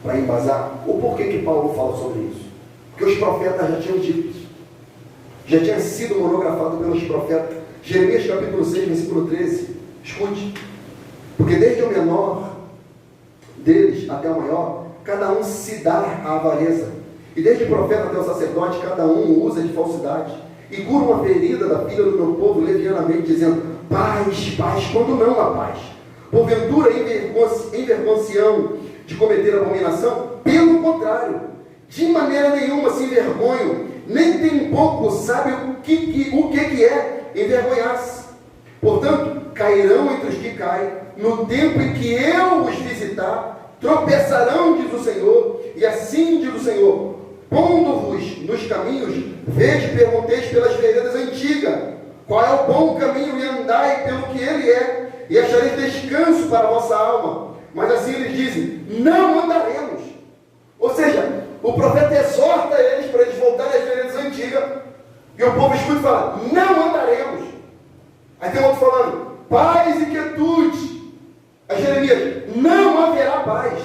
para embasar o porquê que Paulo fala sobre isso. Porque os profetas já tinham dito isso. Já tinha sido monografado pelos profetas. Jeremias capítulo 6, versículo 13. Escute. Porque desde o menor deles até o maior, cada um se dá à avareza. E desde o profeta até o sacerdote, cada um usa de falsidade. E cura uma ferida da filha do meu povo levianamente, dizendo, paz, paz, quando não há paz. Porventura, envergonham de cometer abominação? Pelo contrário, de maneira nenhuma se envergonham, nem tem pouco sabe o que é envergonhar-se. Portanto, cairão entre os que caem, no tempo em que eu os visitar, tropeçarão, diz o Senhor, e assim diz o Senhor, pondo-vos nos caminhos, vede, pergunteis pelas veredas antigas, qual é o bom caminho, e andai pelo que ele é, e achareis descanso para a vossa alma. Mas assim eles dizem, não andaremos. Ou seja, o profeta exorta eles para eles voltarem às veredas antigas, e o povo escuta e fala, não andaremos. Aí tem outro falando, paz e quietude. A Jeremias, não haverá paz.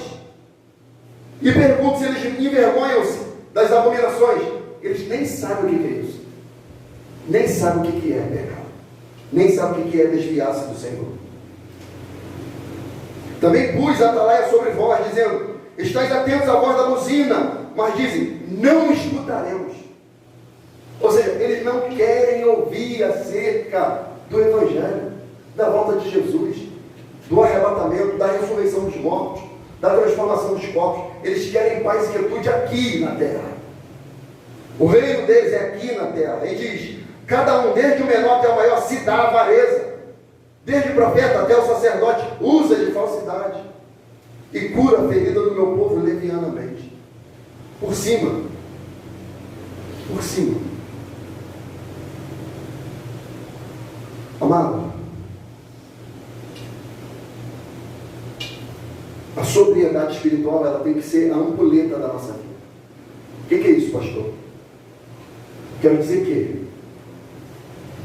E pergunta se eles envergonham-se das abominações. Eles nem sabem o que é isso. Nem sabem o que é pecado. Nem sabem o que é desviar-se do Senhor. Também pus a atalaia sobre vós, dizendo, estáis atentos à voz da buzina, mas dizem, não escutaremos. Ou seja, eles não querem ouvir acerca do Evangelho, da volta de Jesus, do arrebatamento, da ressurreição dos mortos, da transformação dos corpos. Eles querem paz e quietude aqui na terra. O reino deles é aqui na terra. E diz, cada um, desde o menor até o maior, se dá avareza. Desde o profeta até o sacerdote, usa de falsidade. E cura a ferida do meu povo levianamente. Por cima. Por cima. Amado, a sobriedade espiritual, ela tem que ser a ampulheta da nossa vida. O que é isso, pastor? Quero dizer que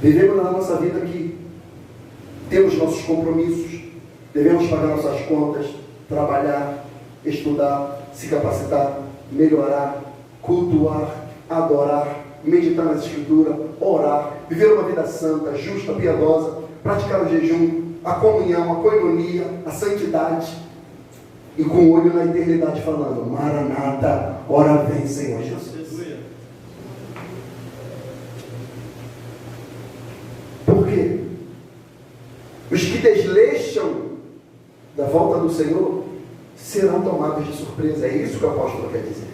vivemos na nossa vida aqui, temos nossos compromissos, devemos pagar nossas contas, trabalhar, estudar, se capacitar, melhorar, cultuar, adorar, meditar nas escrituras, orar, viver uma vida santa, justa, piedosa, praticar o jejum, a comunhão, a coinonia, a santidade, e com o olho na eternidade falando, Maranata, ora vem, Senhor Jesus. Por quê? Os que desleixam da volta do Senhor serão tomados de surpresa. É isso que o apóstolo quer dizer.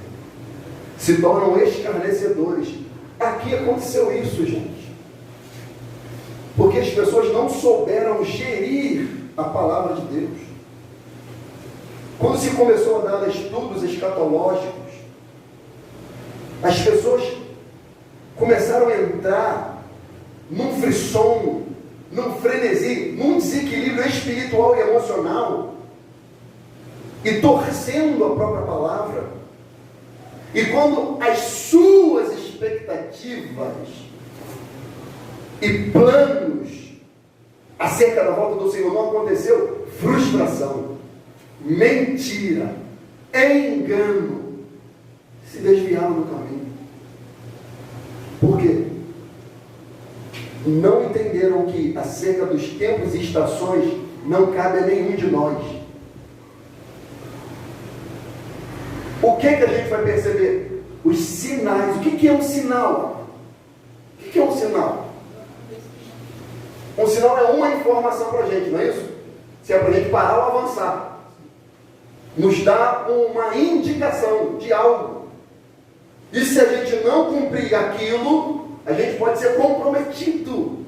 Se tornam escarnecedores. Aqui aconteceu isso, gente. Porque as pessoas não souberam gerir a palavra de Deus. Quando se começou a dar estudos escatológicos, as pessoas começaram a entrar num frisson, num frenesi, num desequilíbrio espiritual e emocional, e torcendo a própria palavra. E quando as suas expectativas e planos acerca da volta do Senhor não aconteceu, frustração, mentira, engano, se desviaram do caminho. Por quê? Não entenderam que acerca dos tempos e estações não cabe a nenhum de nós. O que a gente vai perceber? Os sinais. O que é um sinal? O que é um sinal? Um sinal é uma informação para a gente, não é isso? Se é para a gente parar ou avançar. Nos dá uma indicação de algo. E se a gente não cumprir aquilo, a gente pode ser comprometido.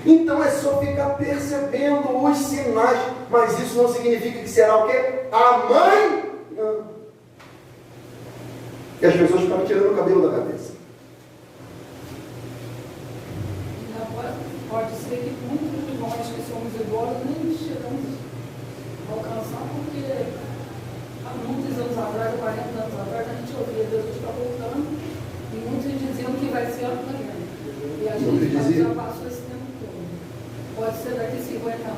Então é só ficar percebendo os sinais. Mas isso não significa que será o quê? Amanhã. E as pessoas ficam tirando o cabelo da cabeça. Pode ser que muitos de nós que somos idosos nem chegamos a alcançar, porque há muitos anos atrás, 40 anos atrás, a gente ouvia Jesus está voltando e muitos diziam que vai ser amanhã. E a gente já passou esse tempo todo. Pode ser daqui 50 anos,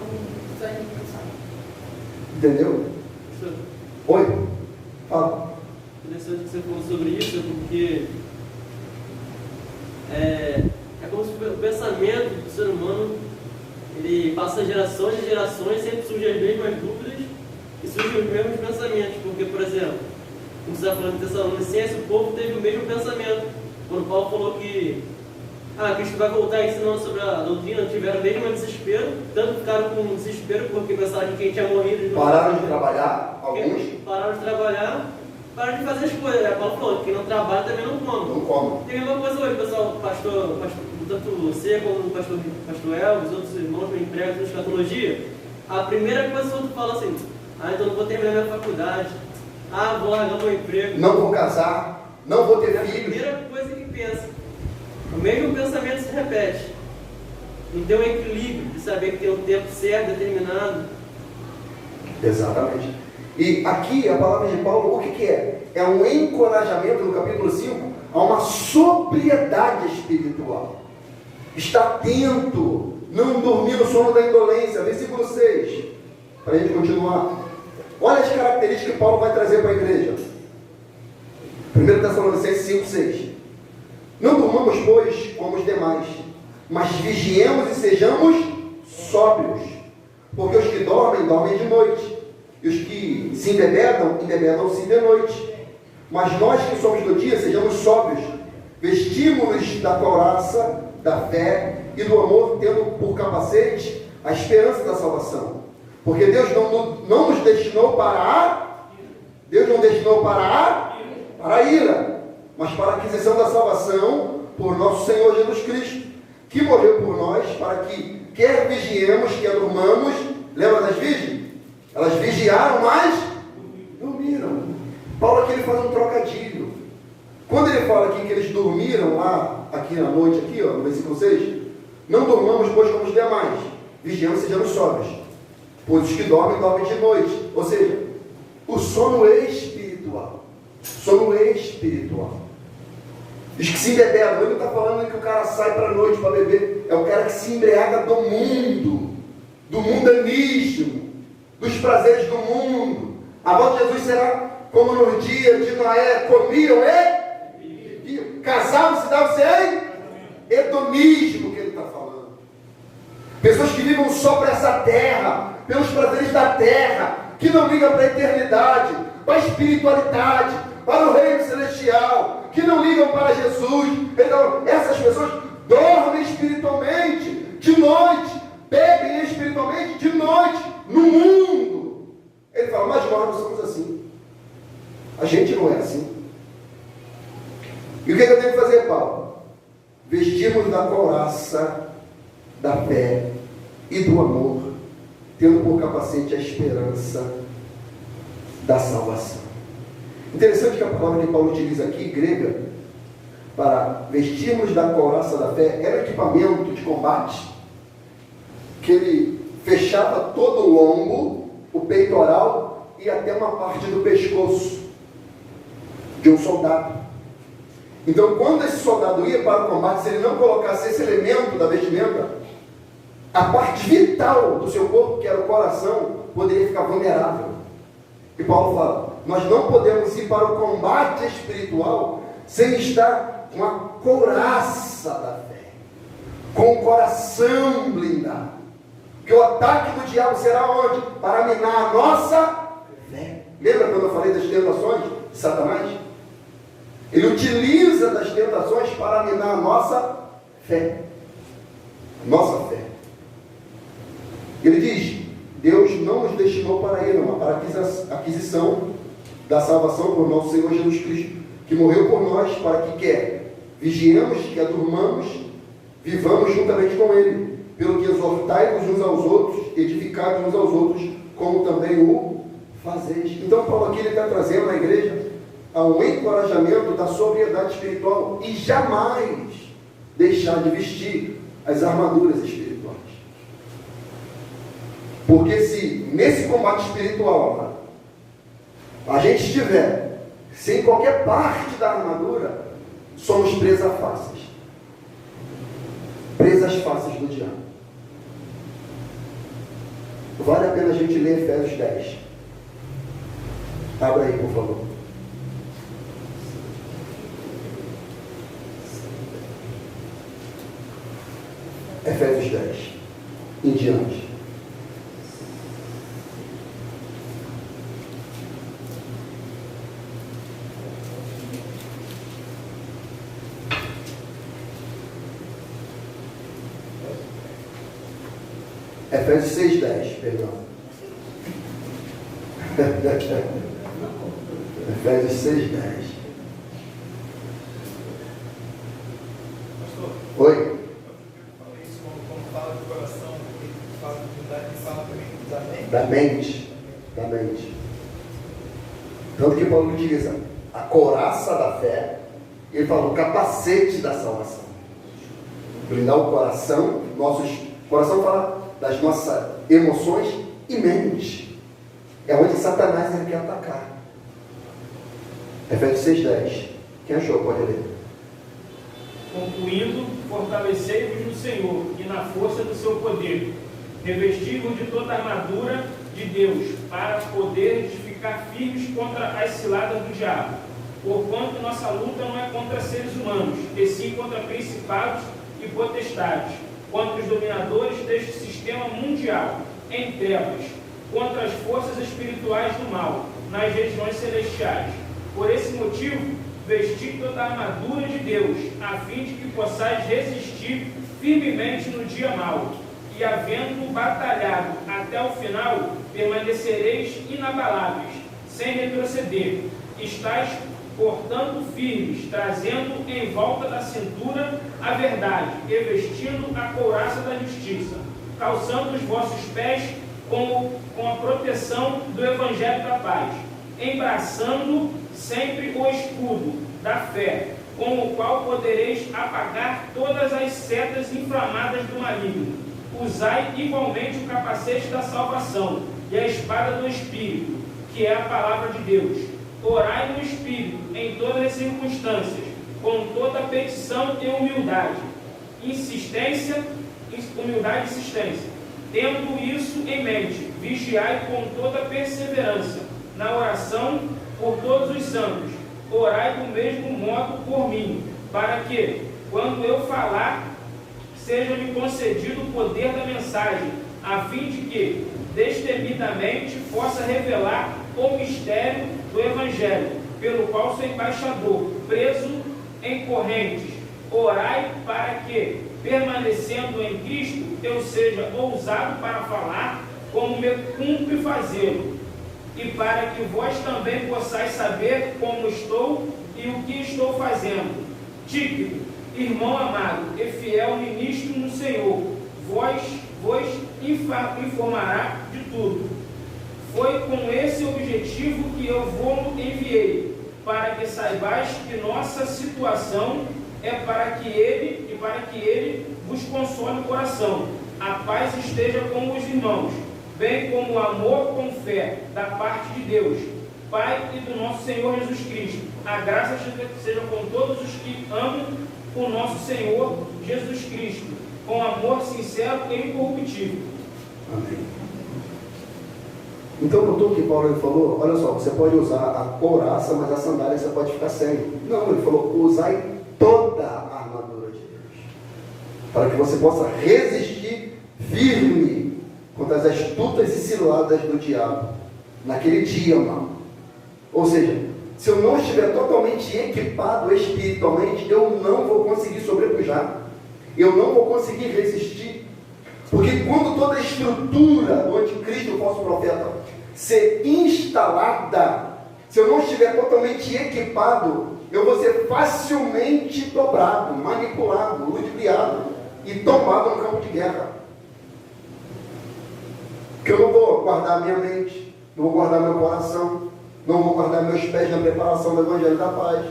sem pensar. Entendeu? Oi? Fala. Interessante que você falou sobre isso, porque é como se o pensamento do ser humano, ele passa gerações e gerações, sempre surgem as mesmas dúvidas e surgem os mesmos pensamentos. Porque, por exemplo, como você está falando de Tessalonicenses, o povo teve o mesmo pensamento. Quando Paulo falou que Cristo vai voltar ensinando sobre a doutrina, tiveram o mesmo desespero, tanto ficaram com desespero porque pensaram que quem tinha morrido... Pararam de trabalhar, alguns? Pararam de trabalhar, pararam de fazer as coisas. Paulo falou, quem não trabalha também não come. Não come. Tem a mesma coisa hoje, pessoal, pastor, tanto você como o pastor Elvis, outros irmãos que empregam na escatologia. A primeira coisa que tu fala assim, então não vou terminar minha faculdade, vou largar meu emprego. Não vou casar, não vou ter É a filhos. primeira coisa que pensa. O mesmo pensamento se repete. Não tem um equilíbrio de saber que tem um tempo certo, determinado. Exatamente. E aqui a palavra de Paulo, o que é? É um encorajamento no capítulo 5 a uma sobriedade espiritual. Está atento, não dormir no sono da indolência. Versículo 6, para a gente continuar. Olha as características que Paulo vai trazer para a igreja. 1 Tessalonicenses 5, 6. Não durmamos, pois, como os demais, mas vigiemos e sejamos sóbrios. Porque os que dormem, dormem de noite. E os que se embebedam, embebedam-se de noite. Mas nós que somos do dia, sejamos sóbrios. Vestimos-nos da couraça, da fé e do amor, tendo por capacete a esperança da salvação. Porque Deus não nos destinou para a ira, mas para a aquisição da salvação por nosso Senhor Jesus Cristo, que morreu por nós, para que quer vigiemos, quer durmamos. Lembra das virgens? Elas vigiaram, mas dormiram. Paulo aqui ele faz um trocadilho. Quando ele fala aqui que eles dormiram lá, aqui na noite, aqui, no versículo 6, não dormamos, pois, como os demais, vigiamos e sejamos sóbrios, pois os que dormem, dormem de noite. Ou seja, o sono espiritual. Sono espiritual. Os que se embebedam, ele não está falando que o cara sai para a noite para beber, é o cara que se embriaga do mundanismo, dos prazeres do mundo. A volta de Jesus será como no dia de Noé, comiam e bebiam, casavam-se, davam-se em hedonismo, que ele está falando. Pessoas que vivem só para essa terra, pelos prazeres da terra, que não ligam para a eternidade, para a espiritualidade, para o reino celestial, que não ligam para Jesus. Então, essas pessoas dormem espiritualmente de noite, bebem espiritualmente de noite, no mundo. Ele fala, mas nós não somos assim. A gente não é assim. E o que eu tenho que fazer, Paulo? Vestirmos da couraça da fé e do amor, tendo por capacete a esperança da salvação. Interessante que a palavra que Paulo utiliza aqui, grega, para vestirmos da couraça da fé, era equipamento de combate, que ele fechava todo o lombo, o peitoral e até uma parte do pescoço de um soldado. Então, quando esse soldado ia para o combate, se ele não colocasse esse elemento da vestimenta, a parte vital do seu corpo, que era o coração, poderia ficar vulnerável. E Paulo fala, nós não podemos ir para o combate espiritual sem estar com a couraça da fé, com o coração blindado. Porque o ataque do diabo será onde? Para minar a nossa fé. Lembra quando eu falei das tentações de Satanás? Ele utiliza das tentações para minar a nossa fé. Nossa fé. Ele diz, Deus não nos destinou para ele, mas para a aquisição da salvação por nosso Senhor Jesus Cristo, que morreu por nós para que quer vigiemos, que durmamos, vivamos juntamente com ele, pelo que exortai-vos uns aos outros, edificai-vos uns aos outros, como também o fazeis. Então Paulo aqui ele está trazendo na igreja a um encorajamento da sobriedade espiritual e jamais deixar de vestir as armaduras espirituais. Porque se nesse combate espiritual a gente estiver sem qualquer parte da armadura, somos presas fáceis. Presas fáceis do diabo. Vale a pena a gente ler Efésios 10. Abra aí, por favor. Efésios 10 em diante. Efésios 6:10, perdão. Efésios 6:10. Oi? Quando fala do coração, fala também da mente. Da mente. Tanto que Paulo utiliza a couraça da fé, e ele fala o capacete da salvação. Blindar o coração, coração fala das nossas emoções e mente. É onde Satanás quer atacar. Efésios 6:10. Quem achou? Pode ler. Concluindo, fortalecei-vos no Senhor e na força do seu poder. Revesti-vos de toda a armadura de Deus, para poder ficar firmes contra as ciladas do diabo. Porquanto nossa luta não é contra seres humanos, e sim contra principados e potestades, contra os dominadores deste sistema mundial, em trevas, contra as forças espirituais do mal, nas regiões celestiais. Por esse motivo, vesti toda a armadura de Deus, a fim de que possais resistir firmemente no dia mau, e havendo batalhado até o final, permanecereis inabaláveis, sem retroceder. Estais, portanto, firmes, trazendo em volta da cintura a verdade, e vestindo a couraça da justiça, calçando os vossos pés com a proteção do evangelho da paz, embraçando sempre o escudo da fé, com o qual podereis apagar todas as setas inflamadas do maligno. Usai igualmente o capacete da salvação e a espada do Espírito, que é a palavra de Deus. Orai no Espírito em todas as circunstâncias, com toda petição e humildade e insistência. Tendo isso em mente, vigiai com toda perseverança na oração por todos os santos. Orai do mesmo modo por mim, para que, quando eu falar, seja-me concedido o poder da mensagem, a fim de que, destemidamente, possa revelar o mistério do Evangelho, pelo qual sou embaixador, preso em correntes. Orai para que, permanecendo em Cristo, eu seja ousado para falar, como me cumpre fazê-lo, e para que vós também possais saber como estou e o que estou fazendo. Tíquico, irmão amado e fiel ministro no Senhor, vos informará de tudo. Foi com esse objetivo que eu vos enviei, para que saibais que nossa situação é para que ele vos console o coração. A paz esteja com os irmãos, bem como o amor com fé, da parte de Deus, Pai e do nosso Senhor Jesus Cristo. A graça seja com todos os que amam o nosso Senhor Jesus Cristo, com amor sincero e incorruptível. Amém. Então, notou o que Paulo falou? Olha só, você pode usar a couraça, mas a sandália você pode ficar sem. Não, ele falou, usai toda a armadura de Deus, para que você possa resistir firme contra as astutas e ciladas do diabo, naquele dia, mano. Ou seja, se eu não estiver totalmente equipado espiritualmente, eu não vou conseguir sobrepujar, eu não vou conseguir resistir, porque quando toda a estrutura do anticristo, o falso profeta, ser instalada, se eu não estiver totalmente equipado, eu vou ser facilmente dobrado, manipulado, ludibriado e tomado no campo de guerra. Porque eu não vou guardar minha mente, não vou guardar meu coração, não vou guardar meus pés na preparação do Evangelho da Paz,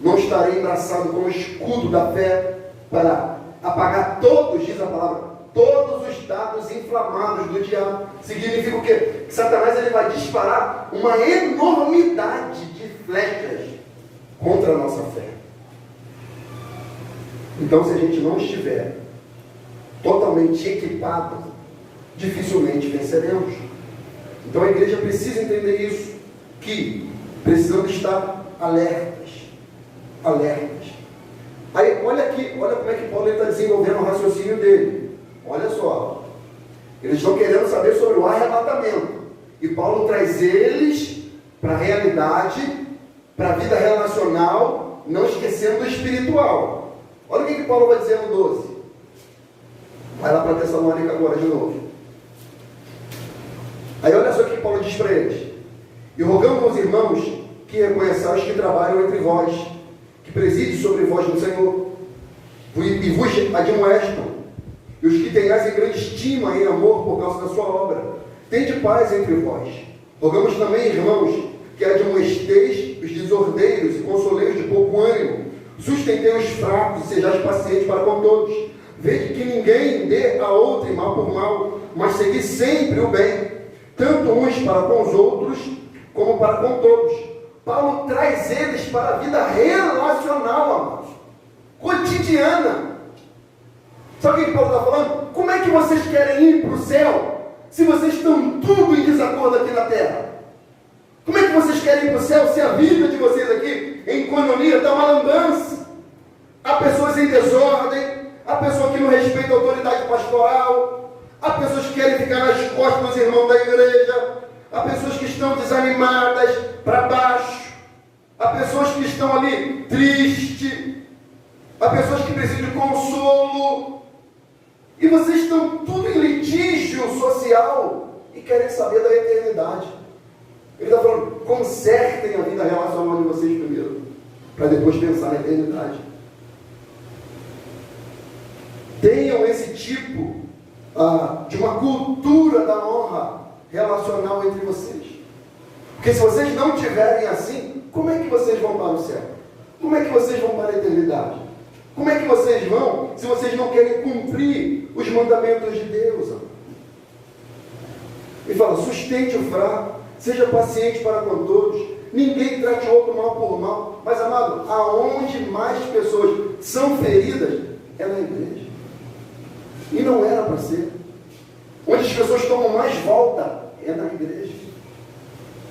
não estarei embraçado com o escudo da fé para apagar todos, diz a palavra, todos os dados inflamados do diabo. Significa o quê? Que Satanás ele vai disparar uma enormidade de flechas contra a nossa fé. Então, se a gente não estiver totalmente equipado, dificilmente venceremos. Então a igreja precisa entender isso, que precisamos estar alertas. Aí olha aqui, olha como é que Paulo está desenvolvendo o raciocínio dele. Olha só, eles estão querendo saber sobre o arrebatamento, e Paulo traz eles para a realidade, para a vida relacional, não esquecendo o espiritual. Olha o que Paulo vai dizer no 12. Vai lá para Tessalônica agora de novo. Aí olha só o que Paulo diz para eles: e rogamos aos irmãos que reconheçais que trabalham entre vós, que presidem sobre vós no Senhor, e vos admoestam, e os que tenhais em grande estima e amor por causa da sua obra. Tende paz entre vós. Rogamos também, irmãos, que admoesteis os desordeiros e consoleis de pouco ânimo, sustentei os fracos e sejais pacientes para com todos. Vede que ninguém dê a outro mal por mal, mas segui sempre o bem, tanto uns para com os outros, como para com todos. Paulo traz eles para a vida relacional, amados, cotidiana. Sabe o que Paulo está falando? Como é que vocês querem ir para o céu, se vocês estão tudo em desacordo aqui na terra? Como é que vocês querem ir para o céu, se a vida de vocês aqui, em economia, está uma lambança? Há pessoas em desordem, há pessoas que não respeitam a autoridade pastoral, há pessoas que querem ficar nas costas dos irmãos da igreja, há pessoas que estão desanimadas, para baixo, há pessoas que estão ali tristes, há pessoas que precisam de consolo, e vocês estão tudo em litígio social e querem saber da eternidade. Ele está falando, consertem a vida relacional de vocês primeiro, para depois pensar na eternidade. Tenham esse tipo de uma cultura da honra relacional entre vocês. Porque se vocês não tiverem assim, como é que vocês vão para o céu? Como é que vocês vão para a eternidade? Como é que vocês vão, se vocês não querem cumprir os mandamentos de Deus? Ele fala, sustente o fraco, seja paciente para com todos, ninguém trate o outro mal por mal. Mas, amado, aonde mais pessoas são feridas, é na igreja. E não era para ser. Onde as pessoas tomam mais volta, é na igreja.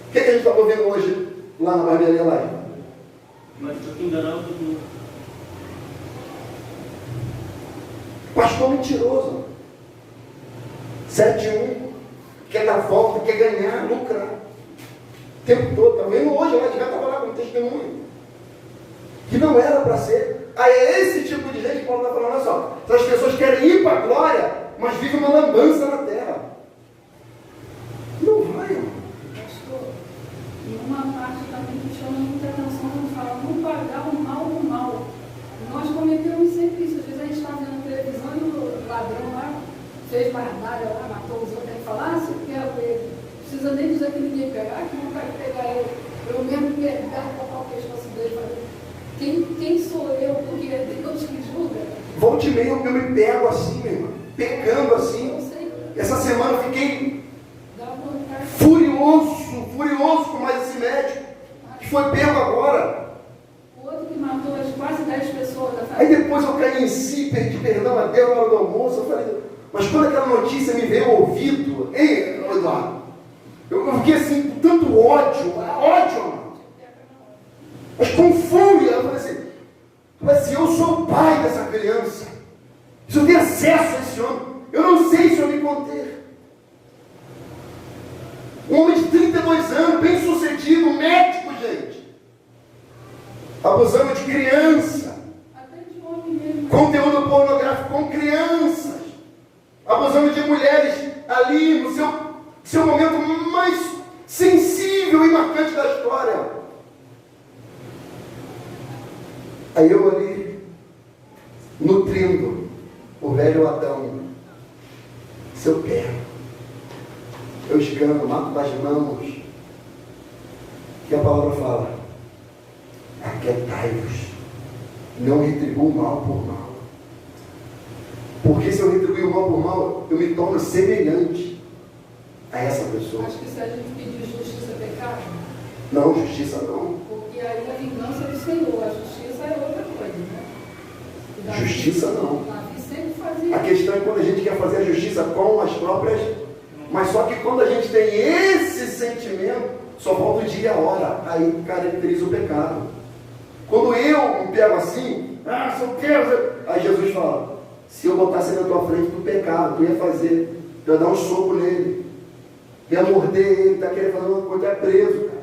O que a gente está vendo hoje, lá na barbearia lá? Mas estou enganando todo mundo. Pastor mentiroso, 7-1, quer dar volta, quer ganhar, lucrar, o tempo todo. Está vendo hoje, lá de cá estava lá com testemunho, que não era para ser. Aí é esse tipo de gente que Paulo está falando, olha só, as pessoas querem ir para a glória, mas vivem uma lambança na terra. Não vai, irmão. Pastor, e uma parte também que chama muita atenção quando fala, não pagar o mal. Nós cometemos sempre isso. Às vezes a gente está vendo televisão e o ladrão lá e meia eu me pego assim, meu irmão, pegando assim. Eu sei. Essa semana eu fiquei Dá vontade. furioso com mais esse médico, que foi pego agora. O outro que matou as quase 10 pessoas da Aí família. depois eu caí em si, pedi perdão a Deus na hora do almoço. Eu falei, mas quando aquela notícia me veio ao ouvido, ei, Eduardo, eu fiquei assim, com tanto ódio, mano. Mas com fúria, eu falei assim, eu sou o pai dessa criança. Se eu tenho acesso a esse homem, eu não sei se eu me conter. Um homem de 32 anos, bem sucedido, médico, gente. Abusando de criança. Até de homem mesmo. Conteúdo pornográfico com crianças. Abusando de mulheres ali no seu momento mais sensível e marcante da história. Aí eu ali, nutrindo o velho Adão. Se eu pego, eu escando, mato das mãos. Que a palavra fala: aquietai-vos, não retribuo mal por mal. Porque se eu retribuir o mal por mal, eu me torno semelhante a essa pessoa. Acho que se a gente pedir justiça é pecado, Não, justiça não. porque aí a vingança é do Senhor, a justiça é outra coisa, né? E Davi- Justiça não. Davi sempre fazia A questão é quando a gente quer fazer a justiça com as próprias, mas só que quando a gente tem esse sentimento, só falta o dia e a hora, aí caracteriza o pecado. Quando eu me pego assim, se eu quero, aí Jesus fala: se eu botasse na tua frente do pecado, tu ia fazer, tu ia dar um soco nele, ia morder ele, está querendo fazer uma coisa, é preso, cara.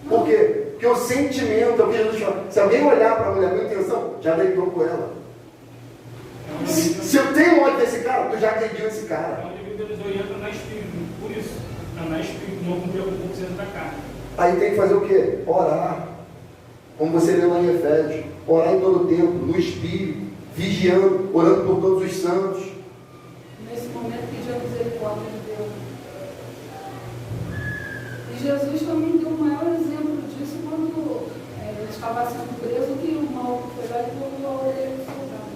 Por quê? Porque o sentimento, é o que Jesus fala, se alguém olhar para a mulher com intenção, já deitou com ela. Se eu tenho ódio desse cara, tu já agrediu esse cara. É onde Deus orienta na espírito, por isso. Na espírito, não cumprir com o conceito da carne. Aí tem que fazer o quê? Orar. Como você lê lá em Efésios. Orar em todo o tempo, no Espírito, vigiando, orando por todos os santos. nesse momento pedir a misericórdia de Deus. E Jesus também deu o maior exemplo disso quando ele estava sendo preso, que o mal foi lá e colocou a orelha do soldado.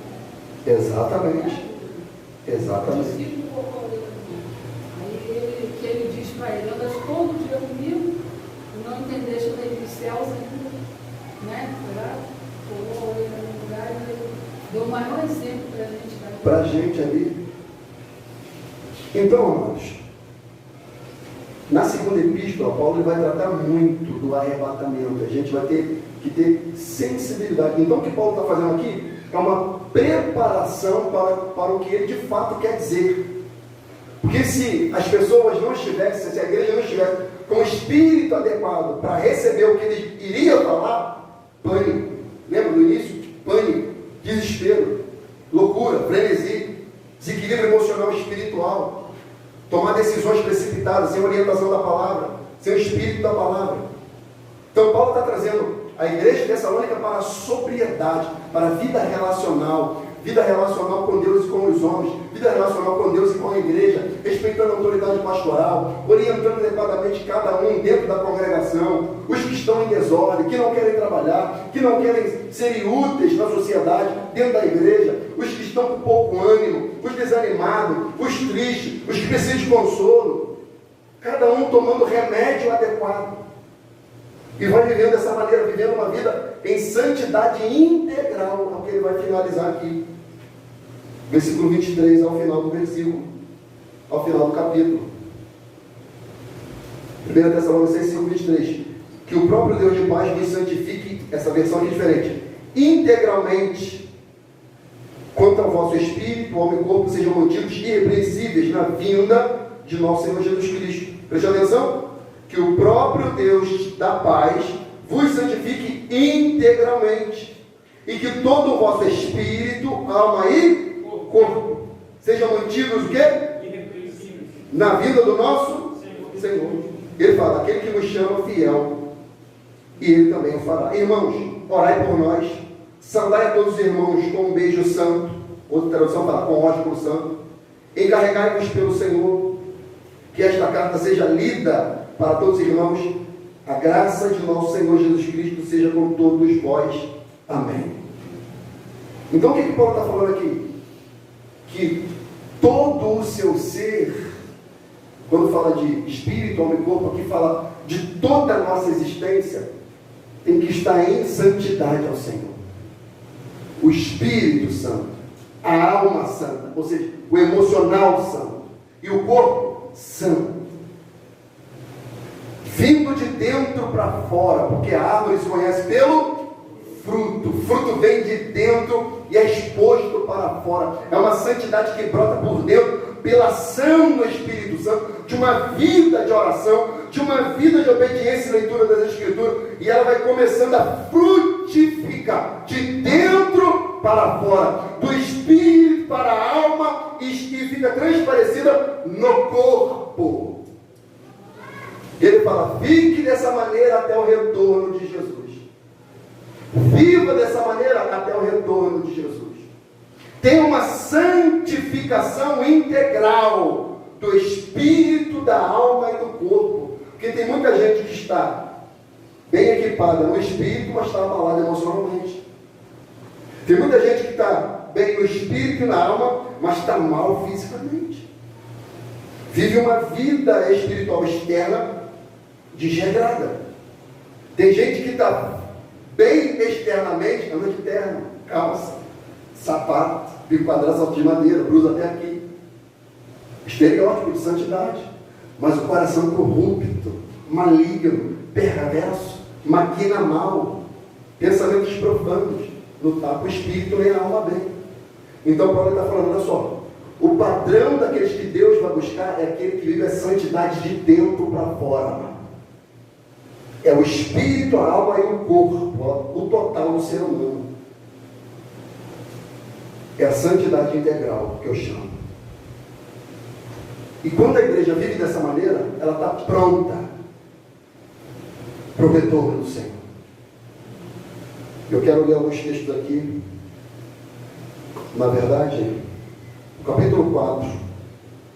Exatamente. Exatamente. Discípulo colocou a orelha do soldado. Aí ele diz para ele: andas todo dia comigo, e não entendeste o reino dos céus ainda, né? Foi lá, colocou a orelha no lugar e ele deu o maior exemplo para a gente. Para a gente ali. Então, amados, na segunda epístola, Paulo vai tratar muito do arrebatamento. A gente vai ter que ter sensibilidade. Então, o que Paulo está fazendo aqui é uma preparação para o que ele de fato quer dizer. Porque se as pessoas não estivessem, se a igreja não estivesse com o espírito adequado para receber o que ele iria falar, pânico. Lembra do início? Pânico, desespero, loucura, frenesi, desequilíbrio emocional e espiritual, tomar decisões precipitadas, sem orientação da palavra, sem o espírito da palavra. Então Paulo está trazendo a igreja de Tessalônica para a sobriedade, para a vida relacional com Deus e com os homens, vida relacional com Deus e com a igreja, respeitando a autoridade pastoral, orientando adequadamente cada um dentro da congregação, os que estão em desordem, que não querem trabalhar, que não querem serem úteis na sociedade, dentro da igreja, os que estão com pouco ânimo, os desanimados, os tristes, os que precisam de consolo, cada um tomando remédio adequado. E vai vivendo dessa maneira, vivendo uma vida em santidade integral, é o que ele vai finalizar aqui. Versículo 23, ao final do versículo, ao final do capítulo. 1 Tessalonicenses 5:23. Que o próprio Deus de paz nos santifique, essa versão aqui é diferente, integralmente, quanto ao vosso espírito, alma e corpo sejam mantidos irrepreensíveis na vinda de nosso Senhor Jesus Cristo. Preste atenção. Que o próprio Deus da paz vos santifique integralmente, e que todo o vosso espírito, alma e corpo sejam mantidos o quê? Irrepreensíveis. Na vida do nosso Senhor. Ele fala: aquele que nos chama fiel, e ele também o fará. Irmãos, orai por nós, saudai a todos os irmãos com um beijo santo. Outra tradução fala com ósculo santo. Encarregai-vos pelo Senhor, que esta carta seja lida para todos os irmãos. A graça de nosso Senhor Jesus Cristo seja com todos vós. Amém. Então o que Paulo está falando aqui? Que todo o seu ser, quando fala de espírito, alma e corpo, aqui fala de toda a nossa existência, tem que estar em santidade ao Senhor. O Espírito Santo, a alma santa, ou seja, o emocional santo, e o corpo santo. Vindo de dentro para fora, porque a árvore se conhece pelo fruto. O fruto vem de dentro e é exposto para fora. É uma santidade que brota por dentro, pela ação do Espírito Santo, de uma vida de oração, de uma vida de obediência e leitura das Escrituras, e ela vai começando a frutificar, de dentro para fora, do Espírito para a alma, e fica transparecida no corpo. Ele fala, fique dessa maneira até o retorno de Jesus. Viva dessa maneira até o retorno de Jesus. Tem uma santificação integral do espírito, da alma e do corpo. Porque tem muita gente que está bem equipada no espírito, mas está abalada emocionalmente. Tem muita gente que está bem no espírito e na alma, mas está mal fisicamente. Vive uma vida espiritual externa desregrada. Tem gente que está bem externamente, anda de terno, calça, sapato, bico quadrado, salto de madeira, blusa até aqui. Estereótipo de santidade. Mas o coração corrupto, maligno, perverso, maquina mal, pensamentos profanos, não está com o espírito nem a alma bem. Então Paulo está falando, olha só, o padrão daqueles que Deus vai buscar é aquele que vive a santidade de dentro para fora. É o espírito, a alma e o corpo, o total do ser humano. É a santidade integral que eu chamo. E quando a igreja vive dessa maneira, ela está pronta para o retorno do Senhor. Eu quero ler alguns textos aqui. Na verdade, o capítulo 4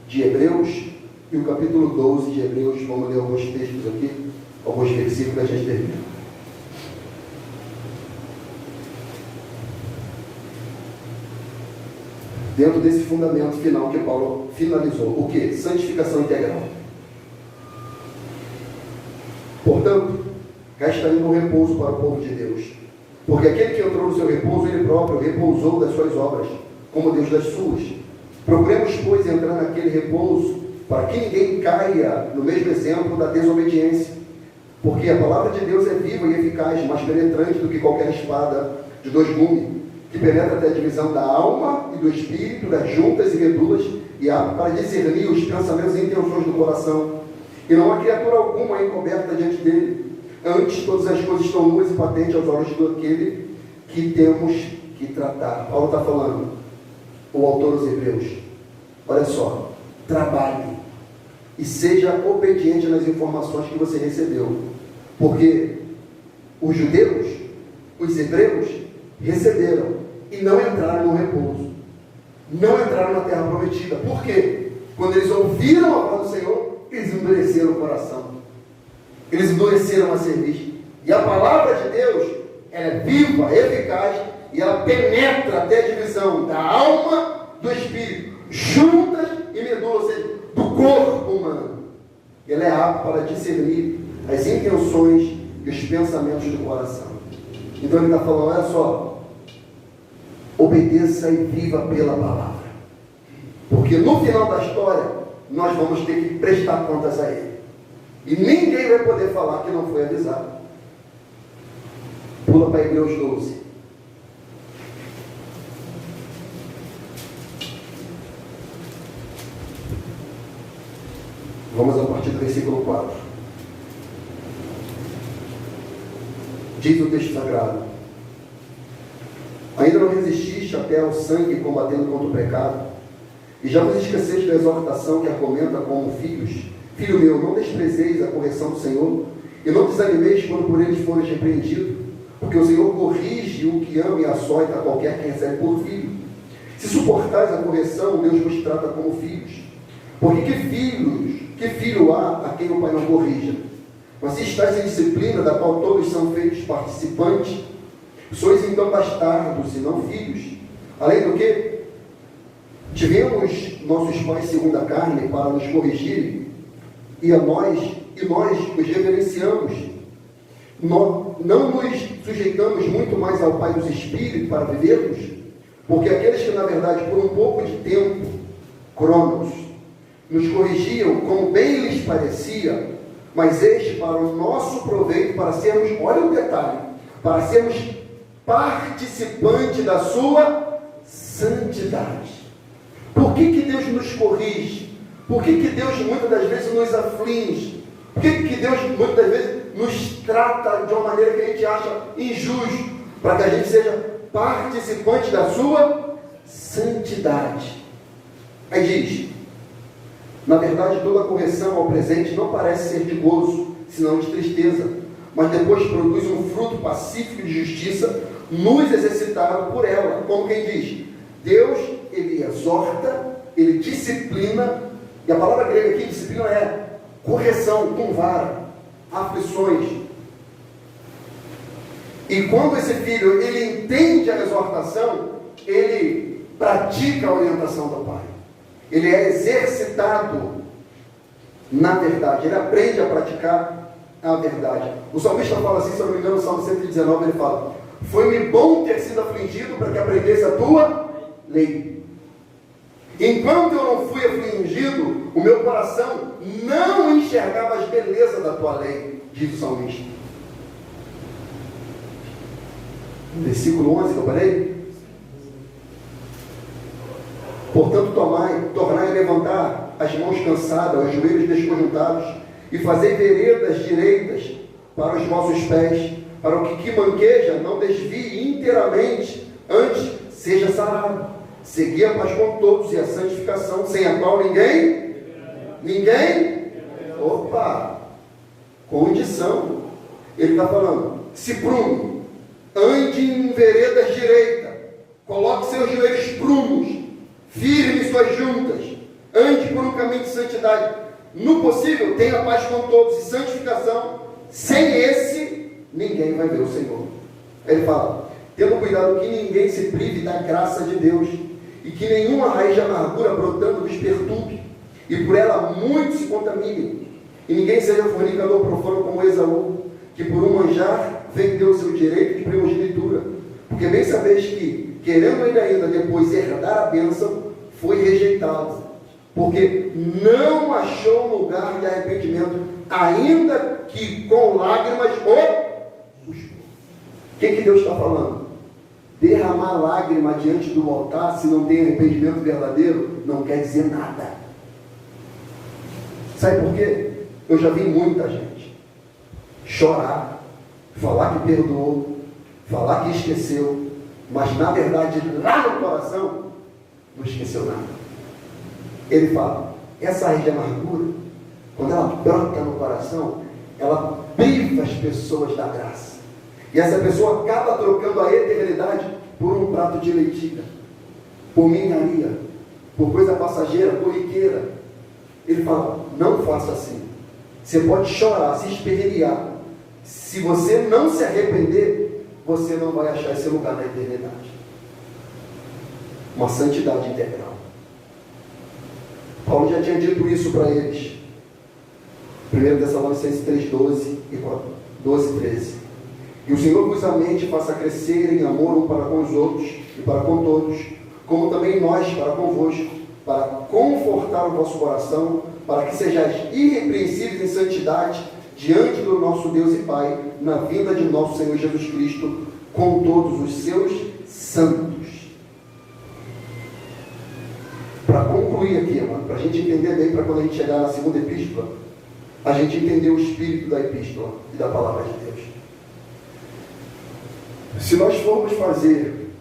de Hebreus e o capítulo 12 de Hebreus. Vamos ler alguns textos aqui, alguns versículos, a gente termina. Dentro desse fundamento final que Paulo finalizou. O que? Santificação integral. Portanto, cá está indo um repouso para o povo de Deus. Porque aquele que entrou no seu repouso, ele próprio repousou das suas obras, como Deus das suas. Procuremos, pois, entrar naquele repouso, para que ninguém caia no mesmo exemplo da desobediência. Porque a palavra de Deus é viva e eficaz, mais penetrante do que qualquer espada de dois gumes, que penetra até a divisão da alma e do espírito, das juntas e medulas, e apto para discernir os pensamentos e intenções do coração. E não há criatura alguma encoberta diante dele. Antes, todas as coisas estão nuas e patentes aos olhos daquele que temos que tratar. Paulo está falando, o autor dos Hebreus, olha só, trabalhe e seja obediente nas informações que você recebeu. Porque os judeus, os hebreus, receberam e não entraram no repouso, não entraram na terra prometida. Por quê? Quando eles ouviram a voz do Senhor, eles endureceram o coração, eles endureceram a cerviz. E a palavra de Deus, ela é viva, eficaz, e ela penetra até a divisão da alma, do espírito, juntas e medula, ou seja, do corpo humano. Ela é apta para discernir as intenções e os pensamentos do coração. Então ele está falando, olha só, obedeça e viva pela palavra. Porque no final da história, nós vamos ter que prestar contas a ele. E ninguém vai poder falar que não foi avisado. Pula para Hebreus 12. Vamos a partir do versículo 4. Diz o texto sagrado: ainda não resististe até ao sangue combatendo contra o pecado, e já vos esqueceste da exortação que argumenta como filhos. Filho meu, não desprezeis a correção do Senhor, e não desanimeis quando por eles fores repreendido, porque o Senhor corrige o que ama e açoita qualquer que recebe por filho. Se suportais a correção, Deus vos trata como filhos. Porque que filho há a quem o pai não corrija? Mas se estáis em disciplina, da qual todos são feitos participantes, sois então bastardos e não filhos. Além do que, tivemos nossos pais segundo a carne para nos corrigirem, e nós os reverenciamos. Nós não nos sujeitamos muito mais ao Pai dos Espíritos para vivermos, porque aqueles que, na verdade, por um pouco de tempo, cronos, nos corrigiam como bem lhes parecia, mas este para o nosso proveito, para sermos, olha o detalhe, para sermos participantes da sua santidade. Por que Deus nos corrige? Por que Deus muitas das vezes nos aflige? Por que Deus muitas das vezes nos trata de uma maneira que a gente acha injusto? Para que a gente seja participante da sua santidade. Aí diz: na verdade, toda correção ao presente não parece ser de gozo, senão de tristeza, mas depois produz um fruto pacífico de justiça, nos exercitado por ela. Como quem diz, Deus, Ele exorta, Ele disciplina, e a palavra grega aqui, disciplina, é correção, com vara, aflições. E quando esse filho, ele entende a exortação, ele pratica a orientação do pai. Ele é exercitado na verdade, ele aprende a praticar a verdade. O salmista fala assim, se eu não me engano, no Salmo 119, ele fala: foi-me bom ter sido afligido para que aprendesse a tua lei. Enquanto eu não fui afligido, o meu coração não enxergava as belezas da tua lei, diz o salmista. Versículo 11 que eu parei. Portanto, tornai a levantar as mãos cansadas, os joelhos desconjuntados, e fazei veredas direitas para os vossos pés, para o que manqueja não desvie inteiramente, antes seja sarado. Segui a paz com todos e a santificação, sem a qual ninguém? Opa! Condição. Ele está falando, se prume, ande em veredas direitas, coloque seus joelhos prumos, firme suas juntas, ande por um caminho de santidade. No possível, tenha paz com todos e santificação. Sem esse, ninguém vai ver o Senhor. Ele fala, tendo cuidado que ninguém se prive da graça de Deus, e que nenhuma raiz de amargura brotando vos perturbe, e por ela muitos se contaminem, e ninguém seja fornicador profano como Esaú, que por um manjar vendeu o seu direito de primogenitura, porque bem sabeis que, querendo ele ainda depois herdar a bênção, foi rejeitado, porque não achou lugar de arrependimento, ainda que com lágrimas o buscou. O que Deus está falando? Derramar lágrima diante do altar, se não tem arrependimento verdadeiro, não quer dizer nada. Sabe por quê? Eu já vi muita gente chorar, falar que perdoou, falar que esqueceu, mas na verdade lá no coração não esqueceu nada. Ele fala, essa raiz de amargura, quando ela brota no coração, ela priva as pessoas da graça. E essa pessoa acaba trocando a eternidade por um prato de leitilha, por minharia, por coisa passageira, corriqueira. Ele fala, não faça assim. Você pode chorar, se espernear. Se você não se arrepender, você não vai achar esse lugar na eternidade. Uma santidade integral. Paulo já tinha dito isso para eles. 1 Tessalonicenses 3, 12 e 12, 13. E o Senhor vos aumente e faça crescer em amor um para com os outros e para com todos, como também nós para convosco, para confortar o vosso coração, para que sejais irrepreensíveis em santidade diante do nosso Deus e Pai, na vinda de nosso Senhor Jesus Cristo, com todos os seus santos. Para concluir aqui, irmão, para a gente entender bem, para quando a gente chegar na segunda epístola, a gente entender o espírito da epístola e da palavra de Deus. Se nós formos fazer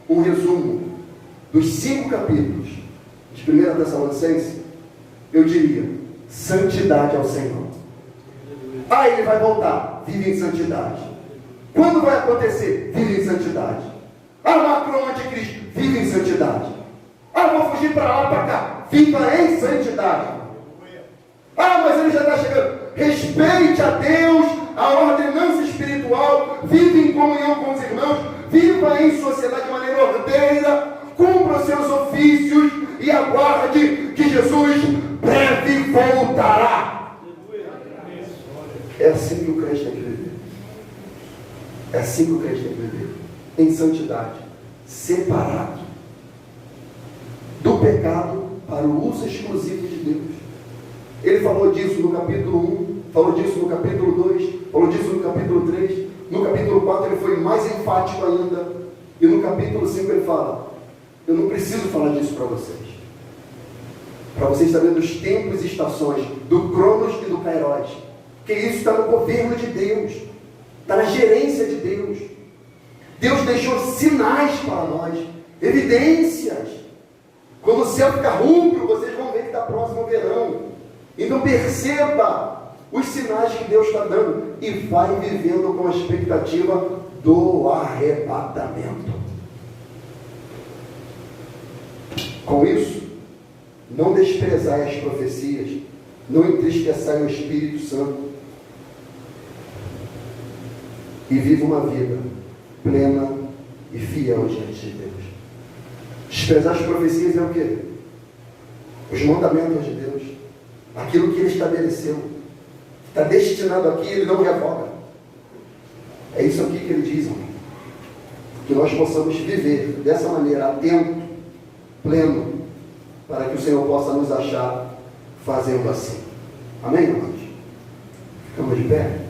um resumo dos 5 capítulos de 1 Tessalonicenses, eu diria, santidade ao Senhor. Ah, ele vai voltar, vive em santidade. Quando vai acontecer? Vive em santidade. Ah, Macron anticristo, vive em santidade. Ah, vou fugir para lá, para cá, viva em santidade. Ah, mas ele já está chegando. Respeite a Deus, a ordenança espiritual, vive em comunhão com os irmãos, viva em sociedade de maneira ordeira, os seus ofícios e aguarde que Jesus breve voltará. É assim que o crente tem que viver. É assim que o crente tem que viver. Em santidade, separado do pecado para o uso exclusivo de Deus. Ele falou disso no capítulo 1, falou disso no capítulo 2, falou disso no capítulo 3, no capítulo 4 ele foi mais enfático ainda, e no capítulo 5 ele fala: eu não preciso falar disso para vocês saberem dos tempos e estações, do Cronos e do Kairos, que isso está no governo de Deus, está na gerência de Deus. Deus deixou sinais para nós, evidências. Quando o céu ficar rubro, vocês vão ver que está próximo ao verão. Então perceba os sinais que Deus está dando e vai vivendo com a expectativa do arrebatamento. Com isso, não desprezai as profecias, não entristeçai o Espírito Santo e viva uma vida plena e fiel diante de Deus. Desprezar as profecias é o quê? Os mandamentos de Deus, aquilo que Ele estabeleceu, está destinado aqui, Ele não revoga. É isso aqui que Ele diz, irmão. Que nós possamos viver dessa maneira, atento, pleno, para que o Senhor possa nos achar fazendo assim. Amém, irmãos? Ficamos de pé?